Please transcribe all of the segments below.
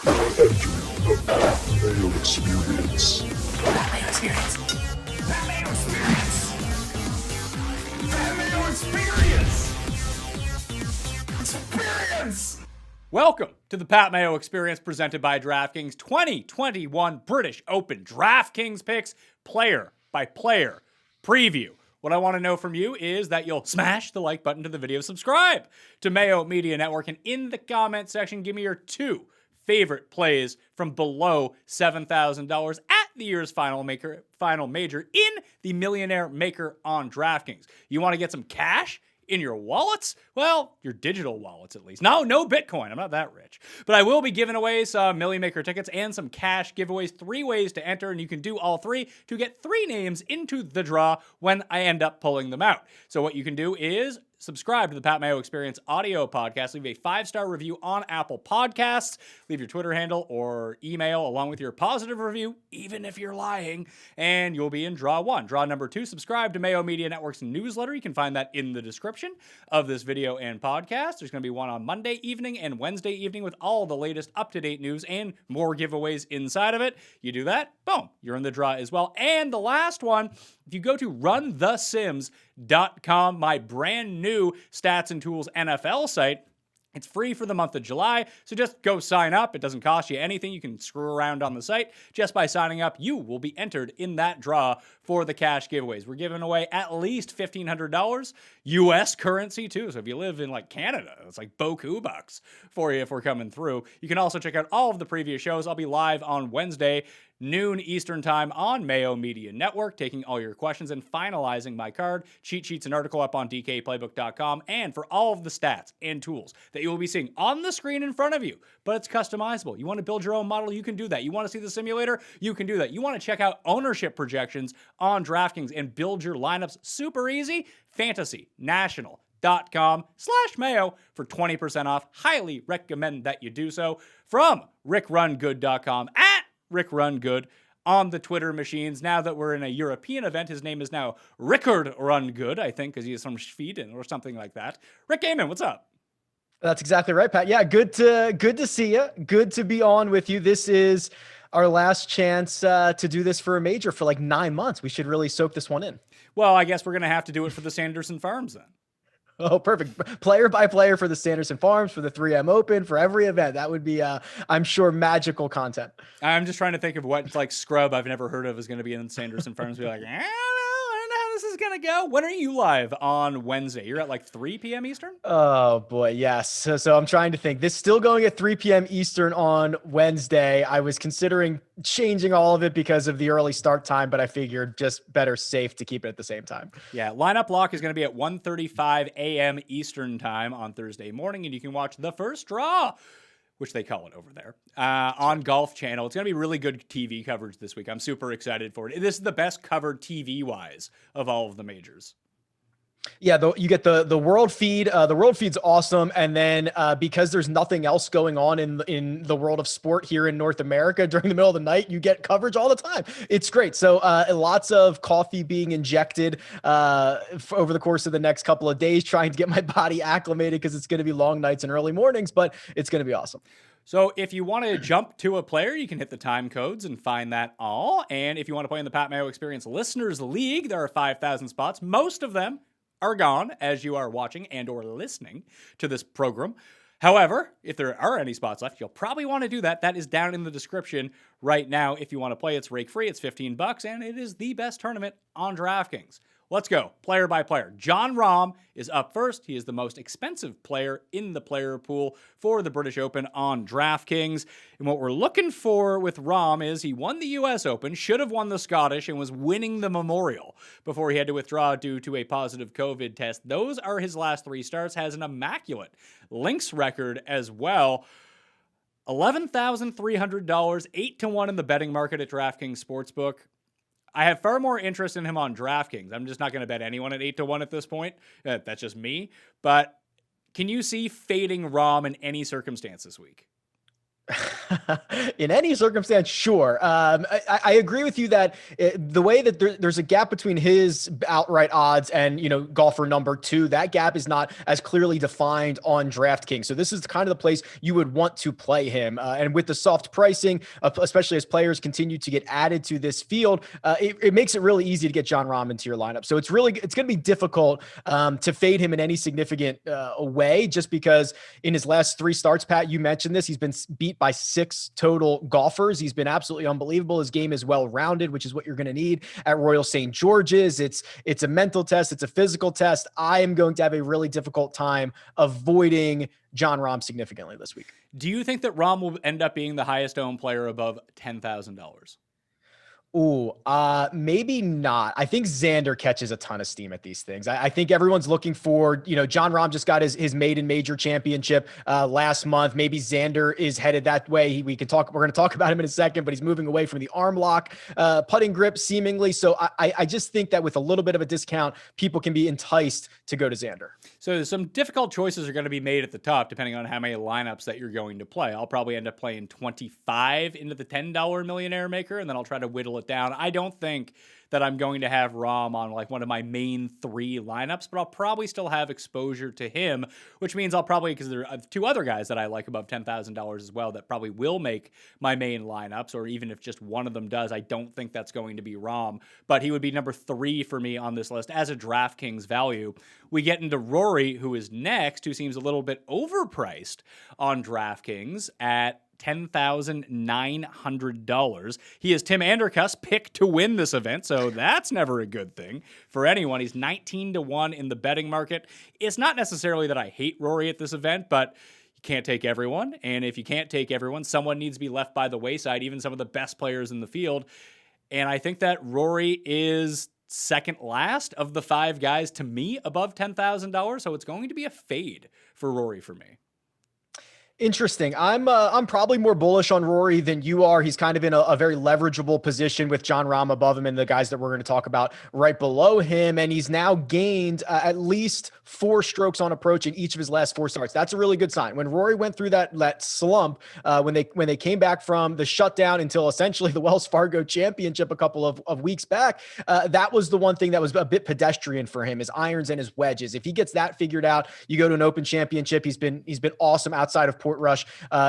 The Pat Mayo Experience. Pat Mayo Experience. Pat Mayo Experience. Pat Mayo Experience. Experience. Welcome to the Pat Mayo Experience presented by DraftKings 2021 British Open DraftKings Picks player by player preview. What I want to know from you is that you'll smash the like button to the video, subscribe to Mayo Media Network, and in the comment section, give me your two favorite plays from below $7,000 at the year's final major in the Millionaire Maker on DraftKings. You want to get some cash in your wallets? Well, your digital wallets at least. No Bitcoin. I'm not that rich. But I will be giving away some Millie Maker tickets and some cash giveaways. 3 ways to enter, and you can do all 3 to get 3 names into the draw when I end up pulling them out. So what you can do is subscribe to the Pat Mayo Experience audio podcast. Leave a 5-star review on Apple Podcasts. Leave your Twitter handle or email along with your positive review, even if you're lying, and you'll be in draw 1. Draw number 2, subscribe to Mayo Media Network's newsletter. You can find that in the description of this video and podcast. There's going to be one on Monday evening and Wednesday evening with all the latest up-to-date news and more giveaways inside of it. You do that, boom, you're in the draw as well. And the last one, if you go to runthesims.com, my brand new stats and tools NFL site, it's free for the month of July, so just go sign up. It doesn't cost you anything. You can screw around on the site. Just by signing up, you will be entered in that draw for the cash giveaways. We're giving away at least $1,500 U.S. currency, too. So if you live in, like, Canada, it's like boku bucks for you if we're coming through. You can also check out all of the previous shows. I'll be live on Wednesday, noon Eastern time on Mayo Media Network, taking all your questions and finalizing my card, cheat sheets, and article up on DKPlaybook.com. And for all of the stats and tools that you will be seeing on the screen in front of you, but it's customizable. You want to build your own model, you can do that. You want to see the simulator, you can do that. You want to check out ownership projections on DraftKings and build your lineups super easy? FantasyNational.com/Mayo for 20% off. Highly recommend that you do so. From RickRunGood.com at RickRunGood on the Twitter machines. Now that we're in a European event, his name is now Rickard Rungood, I think, because he is from Sweden or something like that. Rick Gaiman, what's up? That's exactly right, Pat. Yeah, good to see you. Good to be on with you. This is our last chance to do this for a major for like 9 months. We should really soak this one in. Well, I guess we're going to have to do it for the Sanderson Farms then. Oh, perfect. Player by player for the Sanderson Farms, for the 3M Open, for every event. That would be, I'm sure, magical content. I'm just trying to think of what like scrub I've never heard of is going to be in Sanderson Farms. Be like, I don't know how this is going to go. When are you live on Wednesday? You're at like 3 p.m. Eastern? Oh, boy, yes. So I'm trying to think. This is still going at 3 p.m. Eastern on Wednesday. I was considering changing all of it because of the early start time, but I figured just better safe to keep it at the same time. Yeah, lineup lock is going to be at 1:35 a.m. Eastern time on Thursday morning, and you can watch the first draw, which they call it over there, on Golf Channel. It's going to be really good TV coverage this week. I'm super excited for it. This is the best covered TV-wise of all of the majors. Yeah, you get the world feed. The world feed's awesome, and then because there's nothing else going on in the world of sport here in North America during the middle of the night, you get coverage all the time. It's great. So lots of coffee being injected over the course of the next couple of days, trying to get my body acclimated because it's going to be long nights and early mornings, but it's going to be awesome. So if you want to jump to a player, you can hit the time codes and find that all. And if you want to play in the Pat Mayo Experience Listeners League, there are 5,000 spots. Most of them are gone as you are watching and or listening to this program. However, if there are any spots left, you'll probably want to do that. That is down in the description right now. If you want to play, it's rake free. It's $15, and it is the best tournament on DraftKings. Let's go player by player. Jon Rahm is up first. He is the most expensive player in the player pool for the British Open on DraftKings. And what we're looking for with Rahm is he won the U.S. Open, should have won the Scottish, and was winning the Memorial before he had to withdraw due to a positive COVID test. Those are his last 3 starts. Has an immaculate links record as well. $11,300, 8-1 in the betting market at DraftKings Sportsbook. I have far more interest in him on DraftKings. I'm just not going to bet anyone at 8-1 at this point. That's just me. But can you see fading Rahm in any circumstance this week? In any circumstance, sure. I agree with you that the way that there's a gap between his outright odds and, golfer number 2, that gap is not as clearly defined on DraftKings. So this is kind of the place you would want to play him. And with the soft pricing, especially as players continue to get added to this field, it makes it really easy to get Jon Rahm into your lineup. So it's going to be difficult to fade him in any significant way, just because in his last 3 starts, Pat, you mentioned this, he's been beat by 6 total golfers. He's been absolutely unbelievable. His game is well-rounded, which is what you're going to need at Royal St. George's. It's a mental test. It's a physical test. I am going to have a really difficult time avoiding Jon Rahm significantly this week. Do you think that Rahm will end up being the highest owned player above $10,000? Ooh, maybe not. I think Xander catches a ton of steam at these things. I think everyone's looking for, Jon Rahm just got his maiden major championship last month. Maybe Xander is headed that way. We're going to talk about him in a second, but he's moving away from the arm lock, putting grip seemingly. So I just think that with a little bit of a discount, people can be enticed to go to Xander. So some difficult choices are going to be made at the top, depending on how many lineups that you're going to play. I'll probably end up playing 25 into the $10 millionaire maker, and then I'll try to whittle it down. I don't think that I'm going to have Rahm on like one of my main 3 lineups, but I'll probably still have exposure to him, which means I'll probably, because there are 2 other guys that I like above $10,000 as well that probably will make my main lineups, or even if just one of them does, I don't think that's going to be Rahm, but he would be number 3 for me on this list as a DraftKings value. We get into Rory, who is next, who seems a little bit overpriced on DraftKings at $10,900. He is Tim Andercutt's pick to win this event, so that's never a good thing for anyone. He's 19-1 in the betting market. It's not necessarily that I hate Rory at this event, but you can't take everyone, and if you can't take everyone, someone needs to be left by the wayside, even some of the best players in the field. And I think that Rory is second last of the 5 guys to me above $10,000, so it's going to be a fade for Rory for me. Interesting. I'm probably more bullish on Rory than you are. He's kind of in a very leverageable position with Jon Rahm above him and the guys that we're going to talk about right below him. And he's now gained at least 4 strokes on approach in each of his last 4 starts. That's a really good sign. When Rory went through that slump, when they came back from the shutdown until essentially the Wells Fargo Championship a couple of weeks back, that was the one thing that was a bit pedestrian for him, his irons and his wedges. If he gets that figured out, you go to an Open Championship. He's been awesome outside of Portrush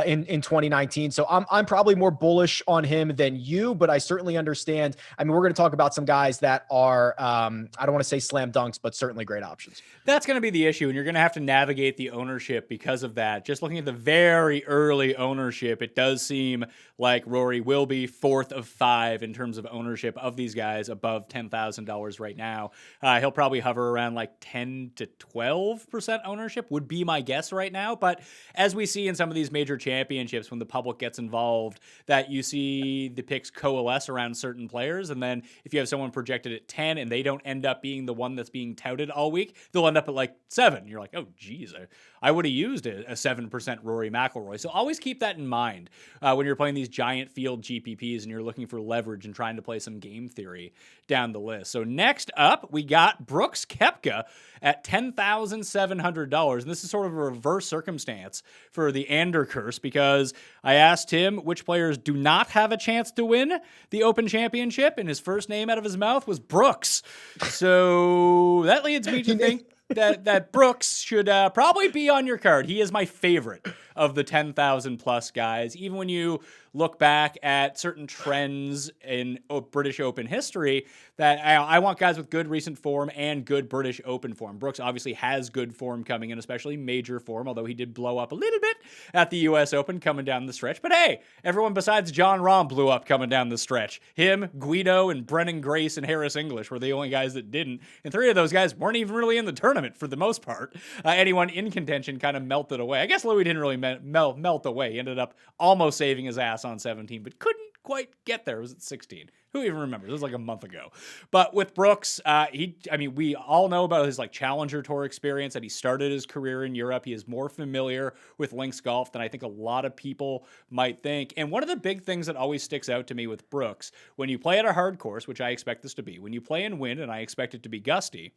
in 2019. So I'm probably more bullish on him than you, but I certainly understand. I mean, we're going to talk about some guys that are, I don't want to say slam dunks, but certainly great options. That's going to be the issue, and you're going to have to navigate the ownership because of that. Just looking at the very early ownership, it does seem like Rory will be 4th of 5 in terms of ownership of these guys above $10,000 right now. He'll probably hover around like 10 to 12% ownership would be my guess right now. But as we see in some of these major championships, when the public gets involved, that you see the picks coalesce around certain players. And then if you have someone projected at 10 and they don't end up being the one that's being touted all week, they'll end up at like 7. You're like, oh, geez, I would have used a 7% Rory McIlroy. So always keep that in mind when you're playing these giant field GPPs and you're looking for leverage and trying to play some game theory down the list. So next up, we got Brooks Koepka at $10,700. And this is sort of a reverse circumstance for the Ander curse, because I asked him which players do not have a chance to win the Open Championship, and his first name out of his mouth was Brooks. So that leads me to think that Brooks should probably be on your card. He is my favorite of the 10,000 plus guys. Even when you look back at certain trends in British Open history, that I want guys with good recent form and good British Open form. Brooks obviously has good form coming in, especially major form, although he did blow up a little bit at the US Open coming down the stretch. But hey, everyone besides Jon Rahm blew up coming down the stretch. Him, Guido, and Brennan Grace and Harris English were the only guys that didn't. And 3 of those guys weren't even really in the tournament for the most part. Anyone in contention kind of melted away. I guess Louis didn't really melt away. He ended up almost saving his ass on 17, but couldn't quite get there. It was at 16. Who even remembers? It was like a month ago. But with Brooks, we all know about his Challenger Tour experience, that he started his career in Europe. He is more familiar with links golf than I think a lot of people might think. And one of the big things that always sticks out to me with Brooks, when you play at a hard course, which I expect this to be, when you play in wind, and I expect it to be gusty,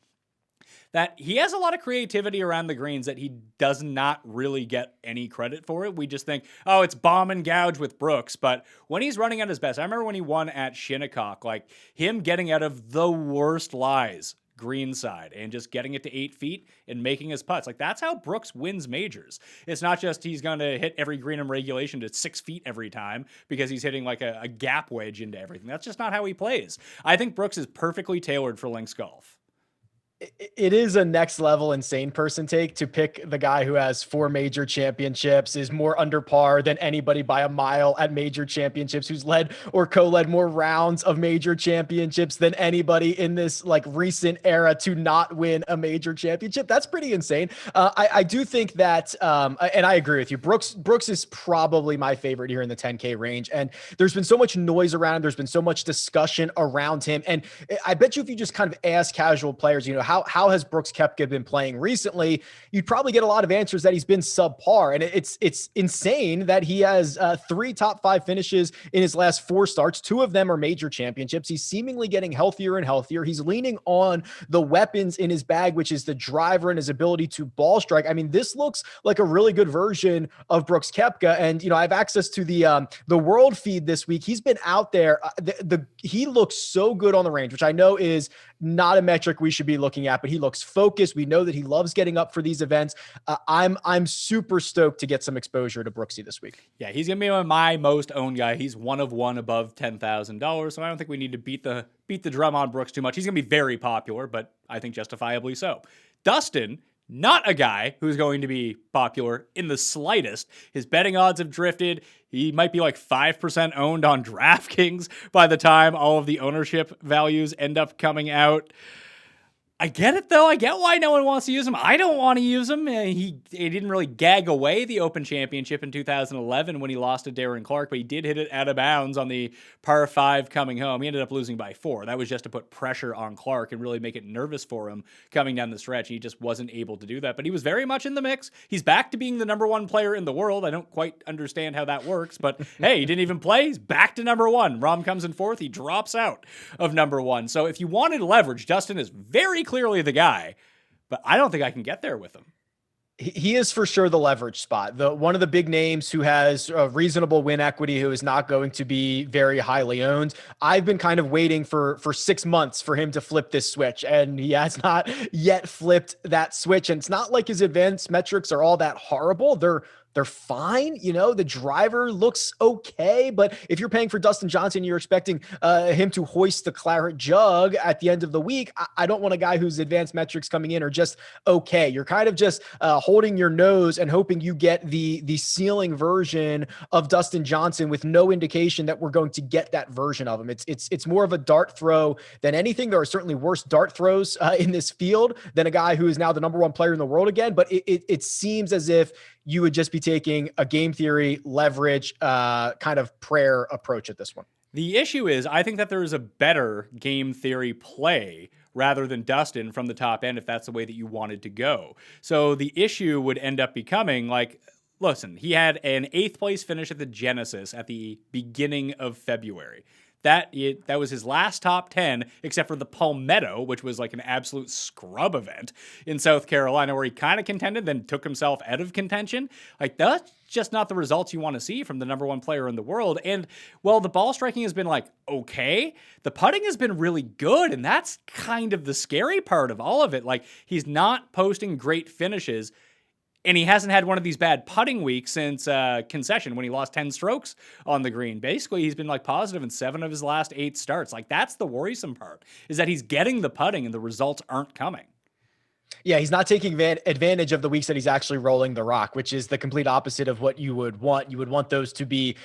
that he has a lot of creativity around the greens that he does not really get any credit for it. We just think, oh, it's bomb and gouge with Brooks. But when he's running at his best, I remember when he won at Shinnecock, like him getting out of the worst lies greenside and just getting it to 8 feet and making his putts. Like that's how Brooks wins majors. It's not just he's going to hit every green in regulation to 6 feet every time because he's hitting like a gap wedge into everything. That's just not how he plays. I think Brooks is perfectly tailored for links golf. It is a next level insane person take to pick the guy who has 4 major championships, is more under par than anybody by a mile at major championships, who's led or co-led more rounds of major championships than anybody in this like recent era to not win a major championship. That's pretty insane. I do think that, and I agree with you, Brooks is probably my favorite here in the 10K range. And there's been so much noise around him. There's been so much discussion around him. And I bet you if you just kind of ask casual players, you know, how has Brooks Koepka been playing recently? You'd probably get a lot of answers that he's been subpar. And it's insane that he has 3 top 5 finishes in his last 4 starts. 2 of them are major championships. He's seemingly getting healthier and healthier. He's leaning on the weapons in his bag, which is the driver and his ability to ball strike. I mean, this looks like a really good version of Brooks Koepka. And, you know, I have access to the world feed this week. He's been out there. He looks so good on the range, which I know is not a metric we should be looking at, but he looks focused. We know that he loves getting up for these events. I'm super stoked to get some exposure to Brooksy this week. Yeah, he's gonna be my most owned guy. He's one of one above $10,000, so I don't think we need to beat the drum on Brooks too much. He's gonna be very popular, but I think justifiably so. Dustin, not a guy who's going to be popular in the slightest. His betting odds have drifted. He might be like 5% owned on DraftKings by the time all of the ownership values end up coming out. I get it, though. I get why no one wants to use him. I don't want to use him. He didn't really gag away the Open Championship in 2011 when he lost to Darren Clarke, but he did hit it out of bounds on the par 5 coming home. He ended up losing by 4. That was just to put pressure on Clarke and really make it nervous for him coming down the stretch. He just wasn't able to do that, but he was very much in the mix. He's back to being the number 1 player in the world. I don't quite understand how that works, but hey, he didn't even play. He's back to number 1. Rahm comes in 4th. He drops out of number 1. So if you wanted leverage, Dustin is very clearly the guy, but I don't think I can get there with him. He is for sure the leverage spot. One of the big names who has a reasonable win equity, who is not going to be very highly owned. I've been kind of waiting for 6 months for him to flip this switch, and he has not yet flipped that switch. And it's not like his advanced metrics are all that horrible. They're fine. You know, the driver looks okay, but if you're paying for Dustin Johnson, you're expecting him to hoist the claret jug at the end of the week. I don't want a guy whose advanced metrics coming in are just okay. You're kind of just holding your nose and hoping you get the ceiling version of Dustin Johnson with no indication that we're going to get that version of him. It's more of a dart throw than anything. There are certainly worse dart throws in this field than a guy who is now the number 1 player in the world again, but it seems as if you would just be taking a game theory leverage kind of prayer approach at this one. The issue is I think that there is a better game theory play rather than Dustin from the top end if that's the way that you wanted to go. So the issue would end up becoming like, listen, he had an 8th place finish at the Genesis at the beginning of February. That was his last top 10, except for the Palmetto, which was like an absolute scrub event in South Carolina, where he kind of contended, then took himself out of contention. Like, that's just not the results you want to see from the number 1 player in the world. And, well, the ball striking has been like, okay. The putting has been really good, and that's kind of the scary part of all of it. Like, he's not posting great finishes, and he hasn't had one of these bad putting weeks since concession when he lost 10 strokes on the green. Basically, he's been like positive in 7 of his last 8 starts. Like, that's the worrisome part, is that he's getting the putting and the results aren't coming. Yeah, he's not taking advantage of the weeks that he's actually rolling the rock, which is the complete opposite of what you would want. You would want those to be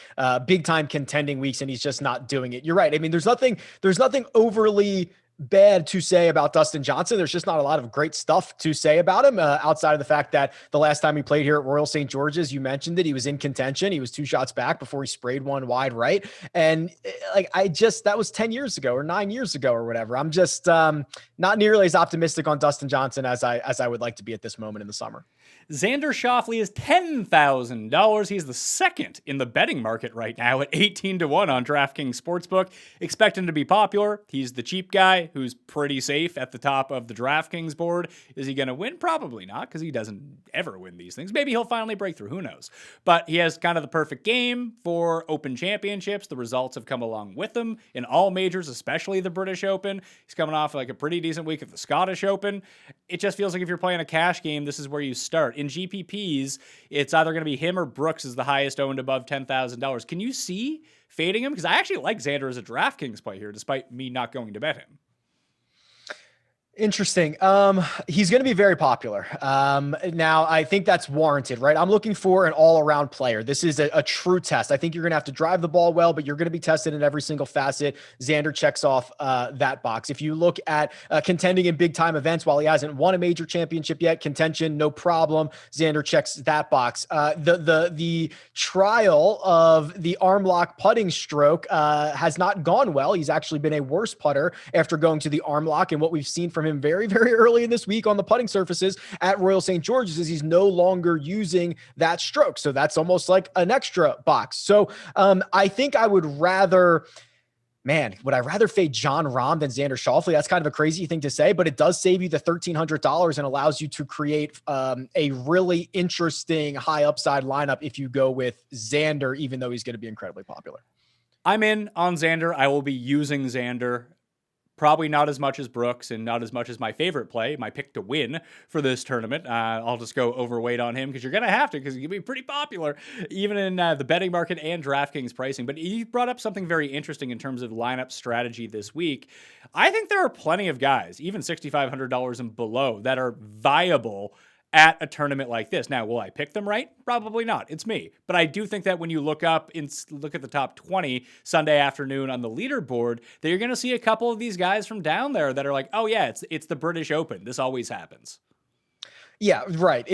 big time contending weeks, and he's just not doing it. You're right. I mean, there's nothing overly bad to say about Dustin Johnson. There's just not a lot of great stuff to say about him outside of the fact that the last time he played here at Royal St. George's, you mentioned it, he was in contention. He was 2 shots back before he sprayed one wide right. And like, that was 10 years ago or 9 years ago or whatever. I'm just not nearly as optimistic on Dustin Johnson as I would like to be at this moment in the summer. Xander Schauffele is $10,000. He's the 2nd in the betting market right now at 18-1 on DraftKings Sportsbook. Expect him to be popular. He's the cheap guy. guy who's pretty safe at the top of the DraftKings board. Is he going to win? Probably not, because he doesn't ever win these things. Maybe he'll finally break through. Who knows? But he has kind of the perfect game for Open Championships. The results have come along with him in all majors, especially the British Open. He's coming off like a pretty decent week at the Scottish Open. It just feels like if you're playing a cash game, this is where you start. In GPPs, it's either going to be him or Brooks is the highest owned above $10,000. Can you see fading him? Because I actually like Xander as a DraftKings play here, despite me not going to bet him. Interesting. He's going to be very popular. Now I think that's warranted, right? I'm looking for an all-around player. This is a true test. I think you're going to have to drive the ball well, but you're going to be tested in every single facet. Xander checks off that box. If you look at contending in big time events, while he hasn't won a major championship yet, contention, no problem. Xander checks that box. The trial of the arm lock putting stroke has not gone well. He's actually been a worse putter after going to the arm lock, and what we've seen from him very, very early in this week on the putting surfaces at Royal St. George's is he's no longer using that stroke. So that's almost like an extra box. So I think I would rather fade Jon Rahm than Xander Schauffele? That's kind of a crazy thing to say, but it does save you the $1,300 and allows you to create a really interesting high upside lineup if you go with Xander, even though he's going to be incredibly popular. I'm in on Xander. I will be using Xander. Probably not as much as Brooks and not as much as my favorite play, my pick to win for this tournament. I'll just go overweight on him because you're going to have to, because he's going to be pretty popular even in the betting market and DraftKings pricing. But you brought up something very interesting in terms of lineup strategy this week. I think there are plenty of guys, even $6,500 and below, that are viable at a tournament like this. Now, will I pick them right? Probably not. It's me. But I do think that when you look at the top 20 Sunday afternoon on the leaderboard, that you're going to see a couple of these guys from down there that are like, oh yeah, it's the British Open. This always happens. Yeah, right.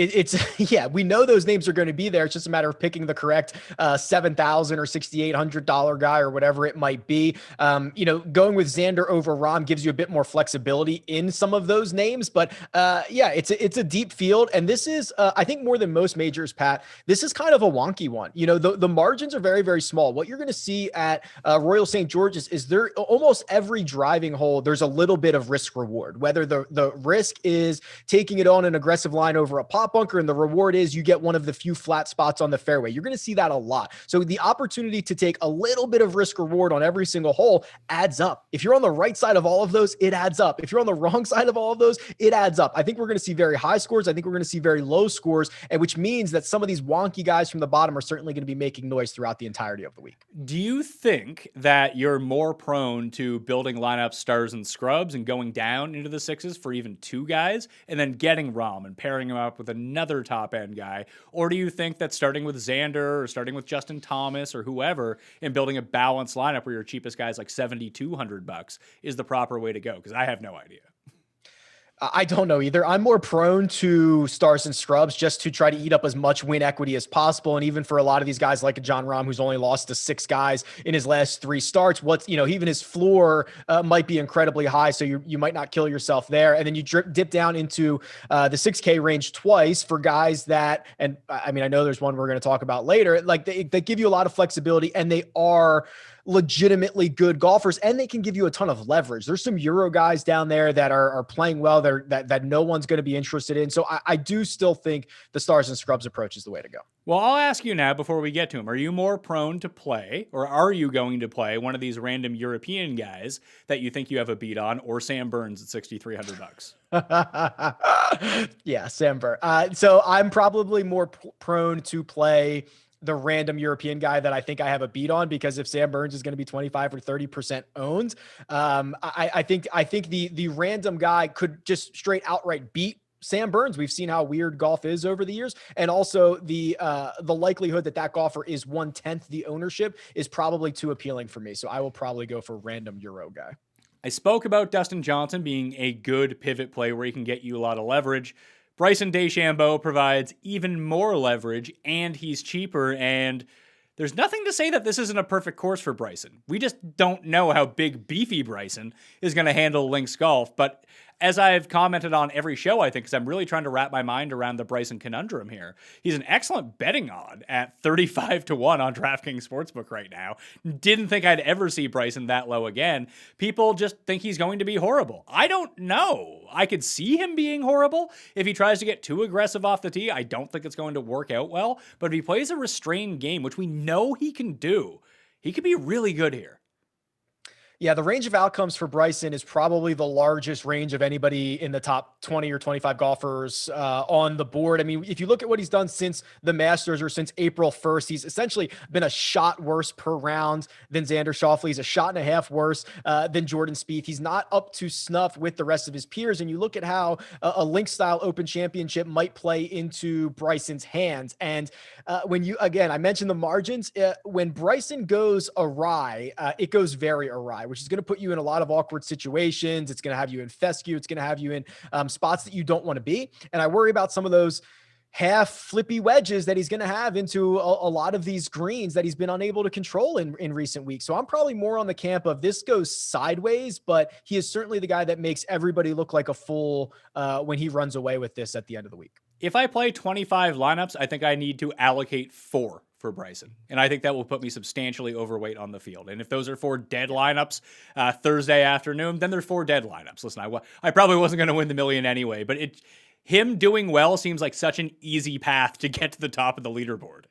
Yeah, we know those names are going to be there. It's just a matter of picking the correct $7,000 or $6,800 guy or whatever it might be. Going with Xander over Rahm gives you a bit more flexibility in some of those names. But yeah, it's a deep field, and this is I think more than most majors, Pat. This is kind of a wonky one. The margins are very, very small. What you're going to see at Royal St. George's is there almost every driving hole there's a little bit of risk reward. Whether the risk is taking it on an aggressive line over a pop bunker, and the reward is you get one of the few flat spots on the fairway. You're going to see that a lot. So the opportunity to take a little bit of risk reward on every single hole adds up. If you're on the right side of all of those, it adds up. If you're on the wrong side of all of those, it adds up. I think we're going to see very high scores. I think we're going to see very low scores, and which means that some of these wonky guys from the bottom are certainly going to be making noise throughout the entirety of the week. Do you think that you're more prone to building lineup stars and scrubs and going down into the sixes for even two guys and then getting Rahm and pairing him up with another top end guy? Or do you think that starting with Xander or starting with Justin Thomas or whoever and building a balanced lineup where your cheapest guy is like $7,200 is the proper way to go? Because I have no idea. I don't know either. I'm more prone to stars and scrubs just to try to eat up as much win equity as possible. And even for a lot of these guys like a Jon Rahm, who's only lost to 6 guys in his last 3 starts, even his floor might be incredibly high. So you might not kill yourself there. And then you dip down into the 6K range twice for guys that, and I mean, I know there's one we're going to talk about later, like they give you a lot of flexibility, and they are legitimately good golfers, and they can give you a ton of leverage. There's some Euro guys down there that are playing well that no one's going to be interested in. So I do still think the stars and scrubs approach is the way to go. Well, I'll ask you now before we get to him, are you more prone to play, or are you going to play one of these random European guys that you think you have a beat on, or Sam Burns at $6,300? Yeah, Sam Burns. So I'm probably more prone to play the random European guy that I think I have a beat on, because if Sam Burns is going to be 25 or 30% owned, I think the random guy could just straight outright beat Sam Burns. We've seen how weird golf is over the years. And also the likelihood that golfer is 1/10 the ownership is probably too appealing for me. So I will probably go for random Euro guy. I spoke about Dustin Johnson being a good pivot play where he can get you a lot of leverage. Bryson DeChambeau provides even more leverage, and he's cheaper, and there's nothing to say that this isn't a perfect course for Bryson. We just don't know how big, beefy Bryson is going to handle links golf, but as I've commented on every show, I think, because I'm really trying to wrap my mind around the Bryson conundrum here. He's an excellent betting odd at 35-1 on DraftKings Sportsbook right now. Didn't think I'd ever see Bryson that low again. People just think he's going to be horrible. I don't know. I could see him being horrible if he tries to get too aggressive off the tee. I don't think it's going to work out well. But if he plays a restrained game, which we know he can do, he could be really good here. Yeah, the range of outcomes for Bryson is probably the largest range of anybody in the top 20 or 25 golfers on the board. I mean, if you look at what he's done since the Masters or since April 1st, he's essentially been a shot worse per round than Xander Schauffele. He's a shot and a half worse than Jordan Spieth. He's not up to snuff with the rest of his peers. And you look at how a link-style Open Championship might play into Bryson's hands. And when you, again, I mentioned the margins. When Bryson goes awry, it goes very awry, which is going to put you in a lot of awkward situations. It's going to have you in fescue. It's going to have you in spots that you don't want to be. And I worry about some of those half flippy wedges that he's going to have into a lot of these greens that he's been unable to control in recent weeks. So I'm probably more on the camp of this goes sideways, but he is certainly the guy that makes everybody look like a fool when he runs away with this at the end of the week. If I play 25 lineups, I think I need to allocate 4 for Bryson. And I think that will put me substantially overweight on the field. And if those are 4 dead lineups Thursday afternoon, then they're 4 dead lineups. Listen, I probably wasn't going to win the million anyway, but him doing well seems like such an easy path to get to the top of the leaderboard.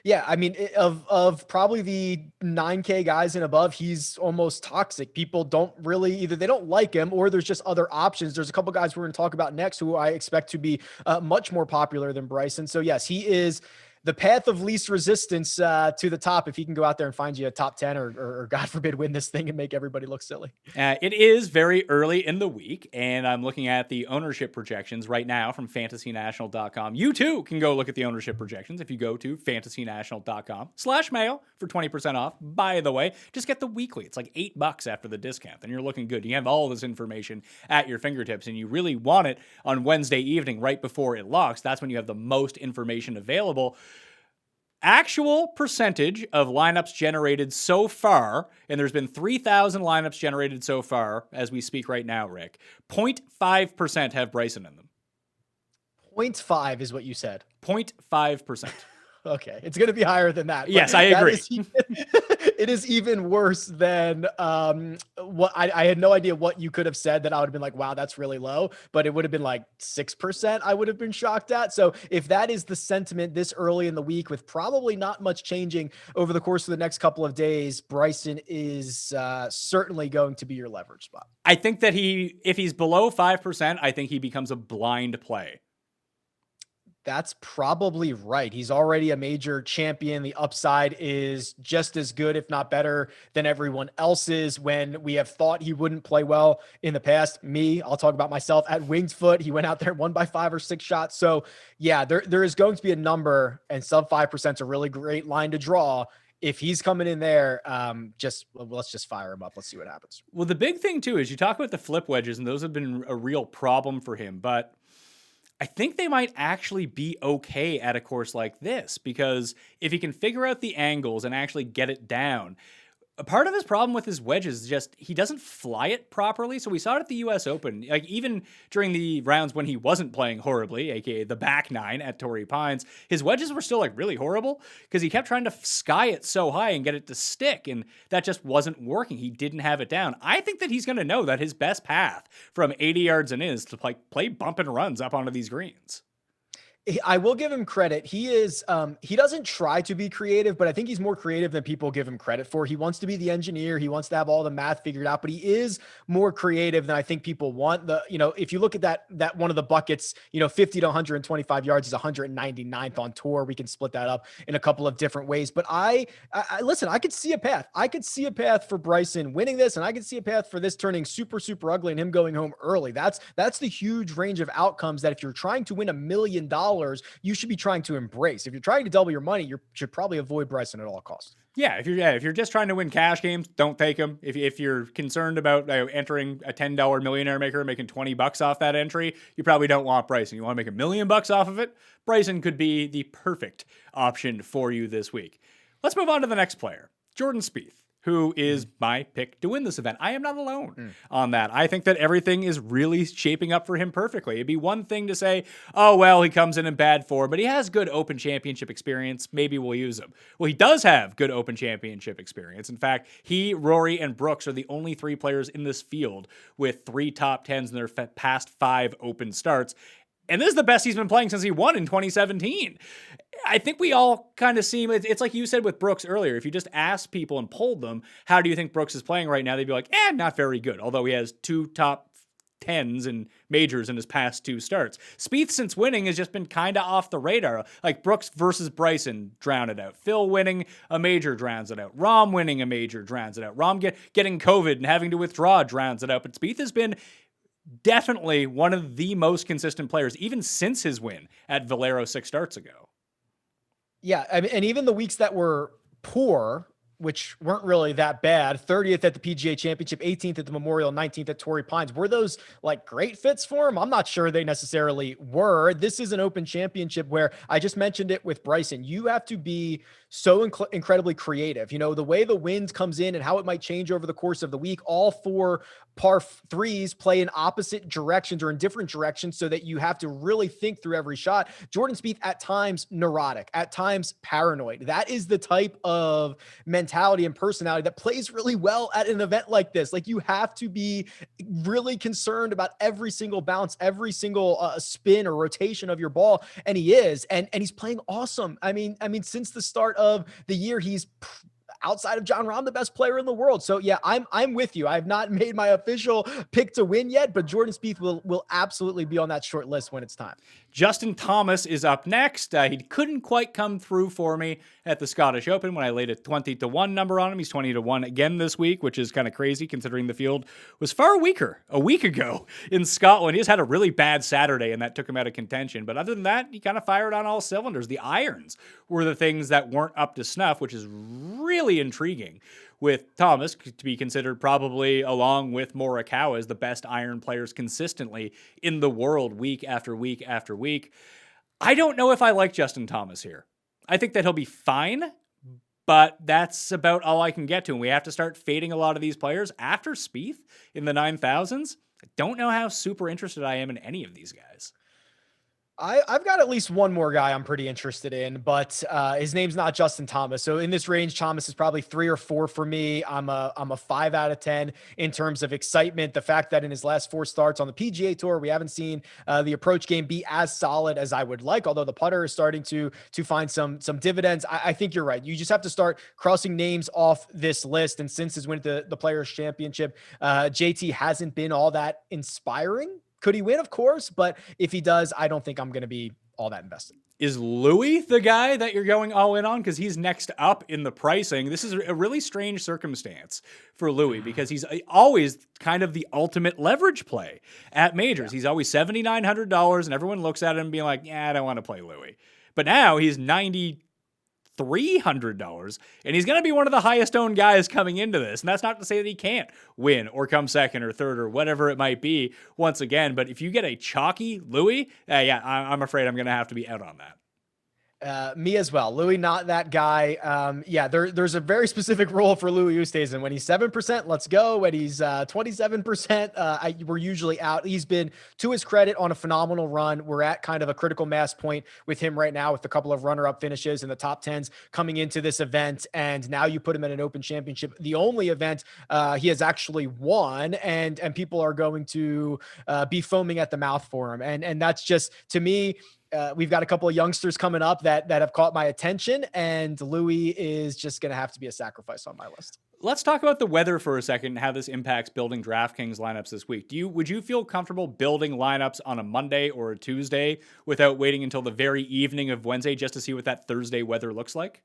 Yeah, I mean, of probably the 9K guys and above, he's almost toxic. People don't really, either they don't like him or there's just other options. There's a couple guys we're going to talk about next who I expect to be much more popular than Bryson. So yes, he is the path of least resistance to the top if he can go out there and find you a top 10 or God forbid win this thing and make everybody look silly. It is very early in the week, and I'm looking at the ownership projections right now from fantasynational.com. You too can go look at the ownership projections if you go to fantasynational.com/mail for 20% off. By the way, just get the weekly. It's like $8 after the discount, and you're looking good. You have all this information at your fingertips, and you really want it on Wednesday evening right before it locks. That's when you have the most information available. Actual percentage of lineups generated so far, and there's been 3,000 lineups generated so far as we speak right now, Rick. 0.5% have Bryson in them. 0.5 is what you said. 0.5%. Okay, it's going to be higher than that. Yes, I agree. It is even worse than what I had no idea what you could have said that I would have been like, wow, that's really low, but it would have been like 6%. I would have been shocked at. So if that is the sentiment this early in the week with probably not much changing over the course of the next couple of days, Bryson is certainly going to be your leverage spot. I think that if he's below 5%, I think he becomes a blind play. That's probably right. He's already a major champion. The upside is just as good, if not better, than everyone else's. When we have thought he wouldn't play well in the past, I'll talk about myself at Winged Foot. He went out there and won by 5 or 6 shots. So yeah, there is going to be a number, and sub 5% is a really great line to draw. If he's coming in there, let's just fire him up. Let's see what happens. Well, the big thing too is you talk about the flip wedges, and those have been a real problem for him, but I think they might actually be okay at a course like this, because if he can figure out the angles and actually get it down, a part of his problem with his wedges is just he doesn't fly it properly. So we saw it at the U.S. Open, like even during the rounds when he wasn't playing horribly, aka the back 9 at Torrey Pines, his wedges were still like really horrible because he kept trying to sky it so high and get it to stick, and that just wasn't working. He didn't have it down. I think that he's going to know that his best path from 80 yards and in is to play bump and runs up onto these greens. I will give him credit. He doesn't try to be creative, but I think he's more creative than people give him credit for. He wants to be the engineer. He wants to have all the math figured out, but he is more creative than I think people want. If you look at that one of the buckets, 50 to 125 yards is 199th on tour. We can split that up in a couple of different ways, but I listen, I could see a path. I could see a path for Bryson winning this, and I could see a path for this turning super, super ugly and him going home early. That's the huge range of outcomes that if you're trying to win $1 million, you should be trying to embrace. If you're trying to double your money, you should probably avoid Bryson at all costs. Yeah, if you're just trying to win cash games, don't take him. If you're concerned about entering a $10 millionaire maker, making $20 off that entry, you probably don't want Bryson. You want to make $1 million off of it? Bryson could be the perfect option for you this week. Let's move on to the next player, Jordan Spieth, who is my pick to win this event. I am not alone on that. I think that everything is really shaping up for him perfectly. It'd be one thing to say, oh, well, he comes in bad form, but he has good Open Championship experience. Maybe we'll use him. Well, he does have good Open Championship experience. In fact, he, Rory, and Brooks are the only 3 players in this field with 3 top 10s in their past 5 Open starts. And this is the best he's been playing since he won in 2017. I think we all kind of see, it's like you said with Brooks earlier. If you just asked people and polled them, how do you think Brooks is playing right now? They'd be like, not very good. Although he has 2 top 10s and majors in his past 2 starts. Spieth, since winning, has just been kind of off the radar. Like Brooks versus Bryson drowned it out. Phil winning a major drowns it out. Rahm winning a major drowns it out. Rahm getting COVID and having to withdraw drowns it out. But Spieth has been definitely one of the most consistent players, even since his win at Valero 6 starts ago. Yeah, I mean, and even the weeks that were poor, which weren't really that bad, 30th at the PGA Championship, 18th at the Memorial, 19th at Torrey Pines, were those like great fits for him? I'm not sure they necessarily were. This is an Open Championship where I just mentioned it with Bryson. You have to be so incredibly creative. You know, the way the wind comes in and how it might change over the course of the week, all 4 par 3s play in opposite directions or in different directions so that you have to really think through every shot. Jordan Spieth at times neurotic, at times paranoid. That is the type of mentality and personality that plays really well at an event like this. Like you have to be really concerned about every single bounce, every single spin or rotation of your ball. And he is, and he's playing awesome. I mean, since the start of the year, he's outside of Jon Rahm, the best player in the world. So yeah, I'm with you. I've not made my official pick to win yet, but Jordan Spieth will absolutely be on that short list when it's time. Justin Thomas is up next. He couldn't quite come through for me at the Scottish Open when I laid a 20-1 number on him. He's 20-1 again this week, which is kind of crazy considering the field was far weaker a week ago in Scotland. He just had a really bad Saturday, and that took him out of contention. But other than that, he kind of fired on all cylinders. The irons were the things that weren't up to snuff, which is really intriguing with Thomas to be considered probably along with Morikawa as the best iron players consistently in the world week after week after week. I don't know if I like Justin Thomas here. I think that he'll be fine, but that's about all I can get to. And we have to start fading a lot of these players after Spieth in the 9,000s. I don't know how super interested I am in any of these guys. I've got at least one more guy I'm pretty interested in, but his name's not Justin Thomas. So in this range, Thomas is probably 3 or 4 for me. I'm a 5 out of 10 in terms of excitement. The fact that in his last 4 starts on the PGA Tour, we haven't seen the approach game be as solid as I would like, although the putter is starting to find some dividends. I think you're right. You just have to start crossing names off this list. And since his win at the Players Championship, JT hasn't been all that inspiring. Could he win? Of course. But if he does, I don't think I'm going to be all that invested. Is Louis the guy that you're going all in on? Because he's next up in the pricing. This is a really strange circumstance for Louis because he's always kind of the ultimate leverage play at majors. Yeah. He's always $7,900 and everyone looks at him being like, I don't want to play Louis. But now he's $9,300 and he's going to be one of the highest owned guys coming into this. And that's not to say that he can't win or come second or third or whatever it might be once again. But if you get a chalky Louis, I'm afraid I'm going to have to be out on that. Me as well. Louis, not that guy. There's a very specific rule for Louis Oosthuizen. When he's 7%, let's go. When he's 27%, we're usually out. He's been, to his credit, on a phenomenal run. We're at kind of a critical mass point with him right now with a couple of runner-up finishes in the top 10s coming into this event. And now you put him at an Open Championship, the only event he has actually won, and people are going to be foaming at the mouth for him. And that's just, to me, we've got a couple of youngsters coming up that have caught my attention, and Louis is just going to have to be a sacrifice on my list. Let's talk about the weather for a second and how this impacts building DraftKings lineups this week. Would you feel comfortable building lineups on a Monday or a Tuesday without waiting until the very evening of Wednesday just to see what that Thursday weather looks like?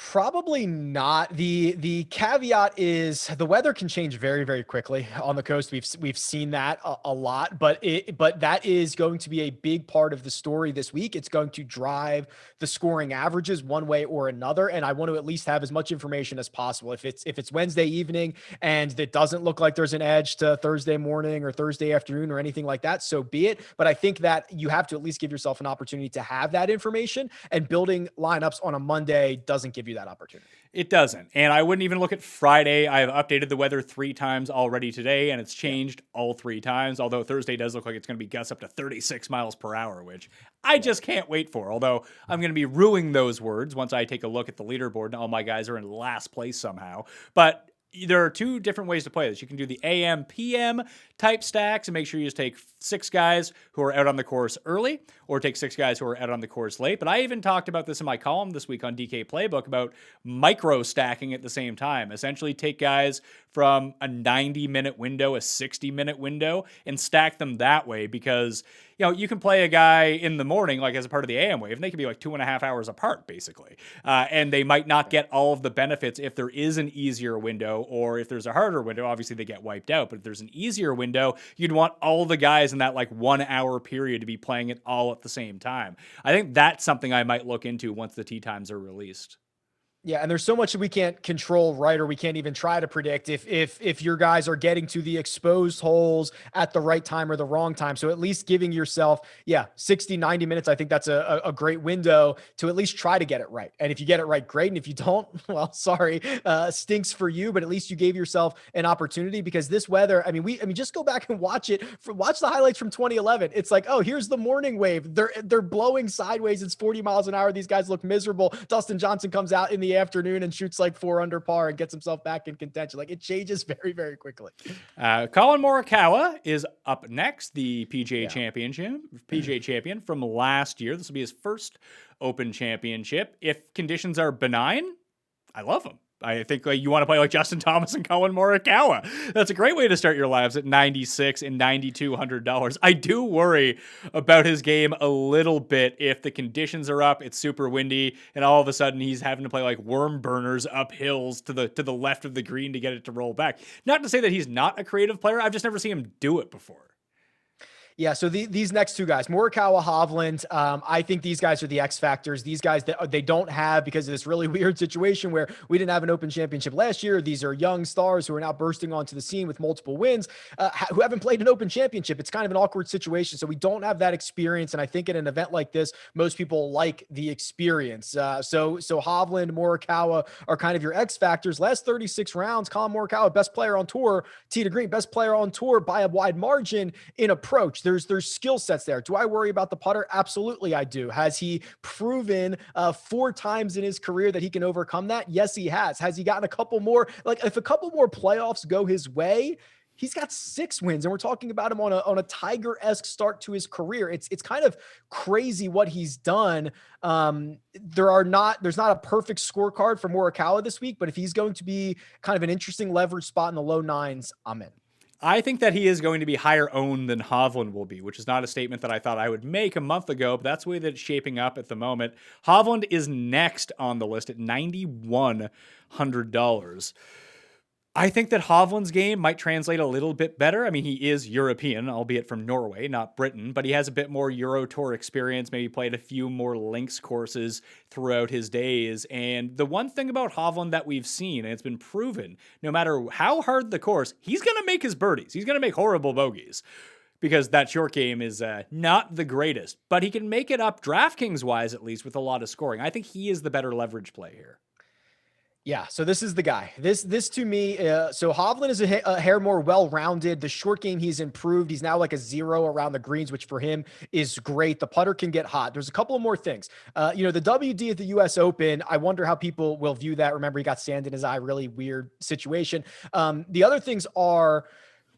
Probably not. The caveat is the weather can change very, very quickly on the coast. We've seen that a lot, but that is going to be a big part of the story this week. It's going to drive the scoring averages one way or another. And I want to at least have as much information as possible. If it's Wednesday evening and it doesn't look like there's an edge to Thursday morning or Thursday afternoon or anything like that, so be it. But I think that you have to at least give yourself an opportunity to have that information, and building lineups on a Monday doesn't give you that opportunity. It doesn't. And I wouldn't even look at Friday. I've updated the weather 3 times already today, and it's changed all 3 times. Although Thursday does look like it's going to be gusts up to 36 miles per hour, which I just can't wait for. Although I'm going to be ruining those words once I take a look at the leaderboard and all my guys are in last place somehow. But there are 2 different ways to play this. You can do the AM, PM type stacks and make sure you just take 6 guys who are out on the course early or take 6 guys who are out on the course late. But I even talked about this in my column this week on DK Playbook about micro stacking at the same time. Essentially take guys from a 90-minute window, a 60-minute window, and stack them that way because, you know, you can play a guy in the morning, like as a part of the AM wave, and they can be like 2.5 hours apart, basically. And they might not get all of the benefits if there is an easier window or if there's a harder window. Obviously, they get wiped out. But if there's an easier window, you'd want all the guys in that like 1 hour period to be playing it all at the same time. I think that's something I might look into once the tee times are released. Yeah, and there's so much that we can't control, right? Or we can't even try to predict if your guys are getting to the exposed holes at the right time or the wrong time. So at least giving yourself, 60, 90 minutes, I think that's a great window to at least try to get it right. And if you get it right, great. And if you don't, well, sorry, stinks for you, but at least you gave yourself an opportunity because this weather, I mean, just go back and watch it. Watch the highlights from 2011. It's like, oh, here's the morning wave. They're blowing sideways. It's 40 miles an hour. These guys look miserable. Dustin Johnson comes out in the afternoon and shoots like 4 under par and gets himself back in contention. Like it changes very, very quickly. Colin Morikawa is up next, the PGA champion from last year. This will be his first Open Championship. If conditions are benign, I love him. I think you want to play like Justin Thomas and Colin Morikawa. That's a great way to start your lives at $96 and $9,200. I do worry about his game a little bit if the conditions are up, it's super windy, and all of a sudden he's having to play like worm burners up hills to the left of the green to get it to roll back. Not to say that he's not a creative player. I've just never seen him do it before. Yeah, so these next 2 guys, Morikawa, Hovland, I think these guys are the X factors. These guys that they don't have because of this really weird situation where we didn't have an Open Championship last year. These are young stars who are now bursting onto the scene with multiple wins, who haven't played an Open Championship. It's kind of an awkward situation, so we don't have that experience. And I think at an event like this, most people like the experience. So Hovland, Morikawa are kind of your X factors. Last 36 rounds, Colin Morikawa, best player on tour, tee to green, best player on tour by a wide margin in approach. There's skill sets there. Do I worry about the putter? Absolutely, I do. Has he proven 4 times in his career that he can overcome that? Yes, he has. Has he gotten a couple more? Like if a couple more playoffs go his way, he's got 6 wins, and we're talking about him on a Tiger-esque start to his career. It's kind of crazy what he's done. There's not a perfect scorecard for Morikawa this week, but if he's going to be kind of an interesting leverage spot in the low 9s, I'm in. I think that he is going to be higher owned than Hovland will be, which is not a statement that I thought I would make a month ago, but that's the way that it's shaping up at the moment. Hovland is next on the list at $9,100. I think that Hovland's game might translate a little bit better. I mean, he is European, albeit from Norway, not Britain, but he has a bit more Euro Tour experience, maybe played a few more links courses throughout his days. And the one thing about Hovland that we've seen, and it's been proven, no matter how hard the course, he's going to make his birdies. He's going to make horrible bogeys because that short game is not the greatest, but he can make it up DraftKings-wise, at least, with a lot of scoring. I think he is the better leverage play here. Yeah, so this is the guy. This to me, so Hovland is a hair more well-rounded. The short game, he's improved. He's now like a 0 around the greens, which for him is great. The putter can get hot. There's a couple of more things. The WD at the U.S. Open, I wonder how people will view that. Remember, he got sand in his eye, really weird situation. The other things are,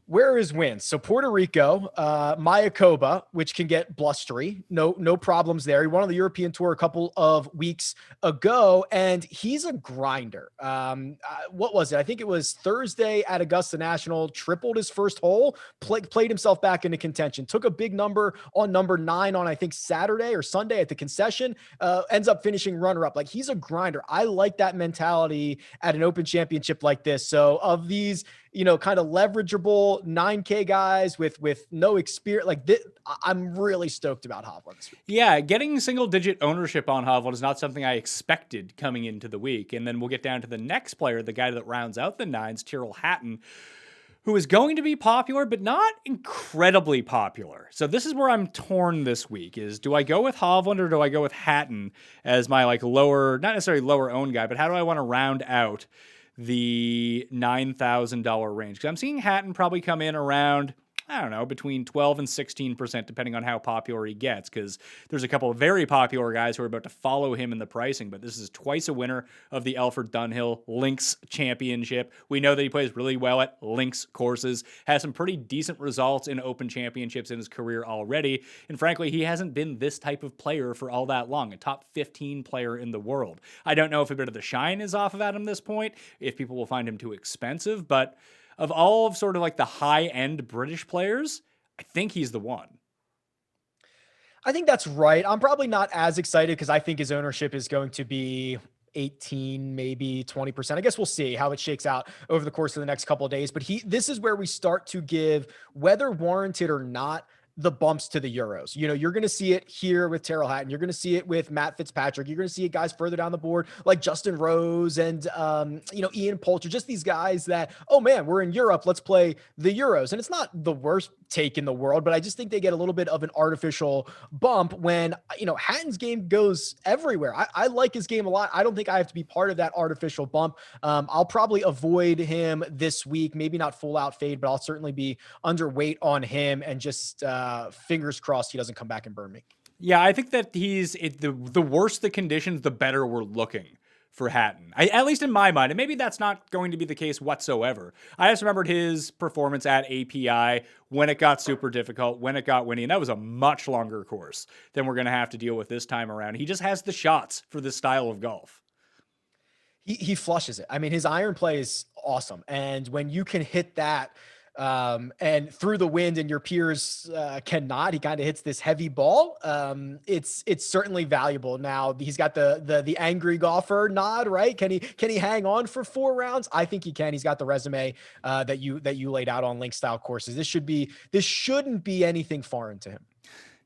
where are his wins? So Puerto Rico, Mayakoba, which can get blustery. No problems there. He won on the European Tour a couple of weeks ago, and he's a grinder. What was it? I think it was Thursday at Augusta National, tripled his first hole, played himself back into contention, took a big number on number 9 on, I think, Saturday or Sunday at the concession, ends up finishing runner-up. Like, he's a grinder. I like that mentality at an Open Championship like this. So of these, kind of leverageable 9K guys with no experience like this, I'm really stoked about Hovland this week. Yeah, getting single-digit ownership on Hovland is not something I expected coming into the week. And then we'll get down to the next player, the guy that rounds out the 9s, Tyrrell Hatton. who is going to be popular, but not incredibly popular. So this is where I'm torn this week is, do I go with Hovland or do I go with Hatton as my like lower, not necessarily lower owned guy, but how do I want to round out the $9,000 range? Because I'm seeing Hatton probably come in around, I don't know, between 12 and 16%, depending on how popular he gets, because there's a couple of very popular guys who are about to follow him in the pricing, but this is twice a winner of the Alfred Dunhill Links Championship. We know that he plays really well at links courses, has some pretty decent results in Open Championships in his career already, and frankly, he hasn't been this type of player for all that long, a top 15 player in the world. I don't know if a bit of the shine is off of Adam at this point, if people will find him too expensive, but of all of sort of like the high-end British players, I think he's the one. I think that's right. I'm probably not as excited because I think his ownership is going to be 18, maybe 20%. I guess we'll see how it shakes out over the course of the next couple of days. But this is where we start to give, whether warranted or not, the bumps to the Euros. You know, you're going to see it here with Tyrrell Hatton. You're going to see it with Matt Fitzpatrick. You're going to see it guys further down the board like Justin Rose and, Ian Poulter, just these guys that, oh man, we're in Europe. Let's play the Euros. And it's not the worst take in the world, but I just think they get a little bit of an artificial bump when, Hatton's game goes everywhere. I like his game a lot. I don't think I have to be part of that artificial bump. I'll probably avoid him this week, maybe not full out fade, but I'll certainly be underweight on him and just, fingers crossed he doesn't come back and burn me. Yeah, I think that the worse the conditions, the better we're looking for Hatton. At least in my mind, and maybe that's not going to be the case whatsoever. I just remembered his performance at API when it got super difficult, when it got windy, and that was a much longer course than we're going to have to deal with this time around. He just has the shots for this style of golf. He flushes it. I mean, his iron play is awesome. And when you can hit that, and through the wind and your peers cannot, he kind of hits this heavy ball. It's certainly valuable. Now he's got the angry golfer nod, right? Can he hang on for 4 rounds? I think he can. He's got the resume that you laid out on link style courses. This shouldn't be anything foreign to him.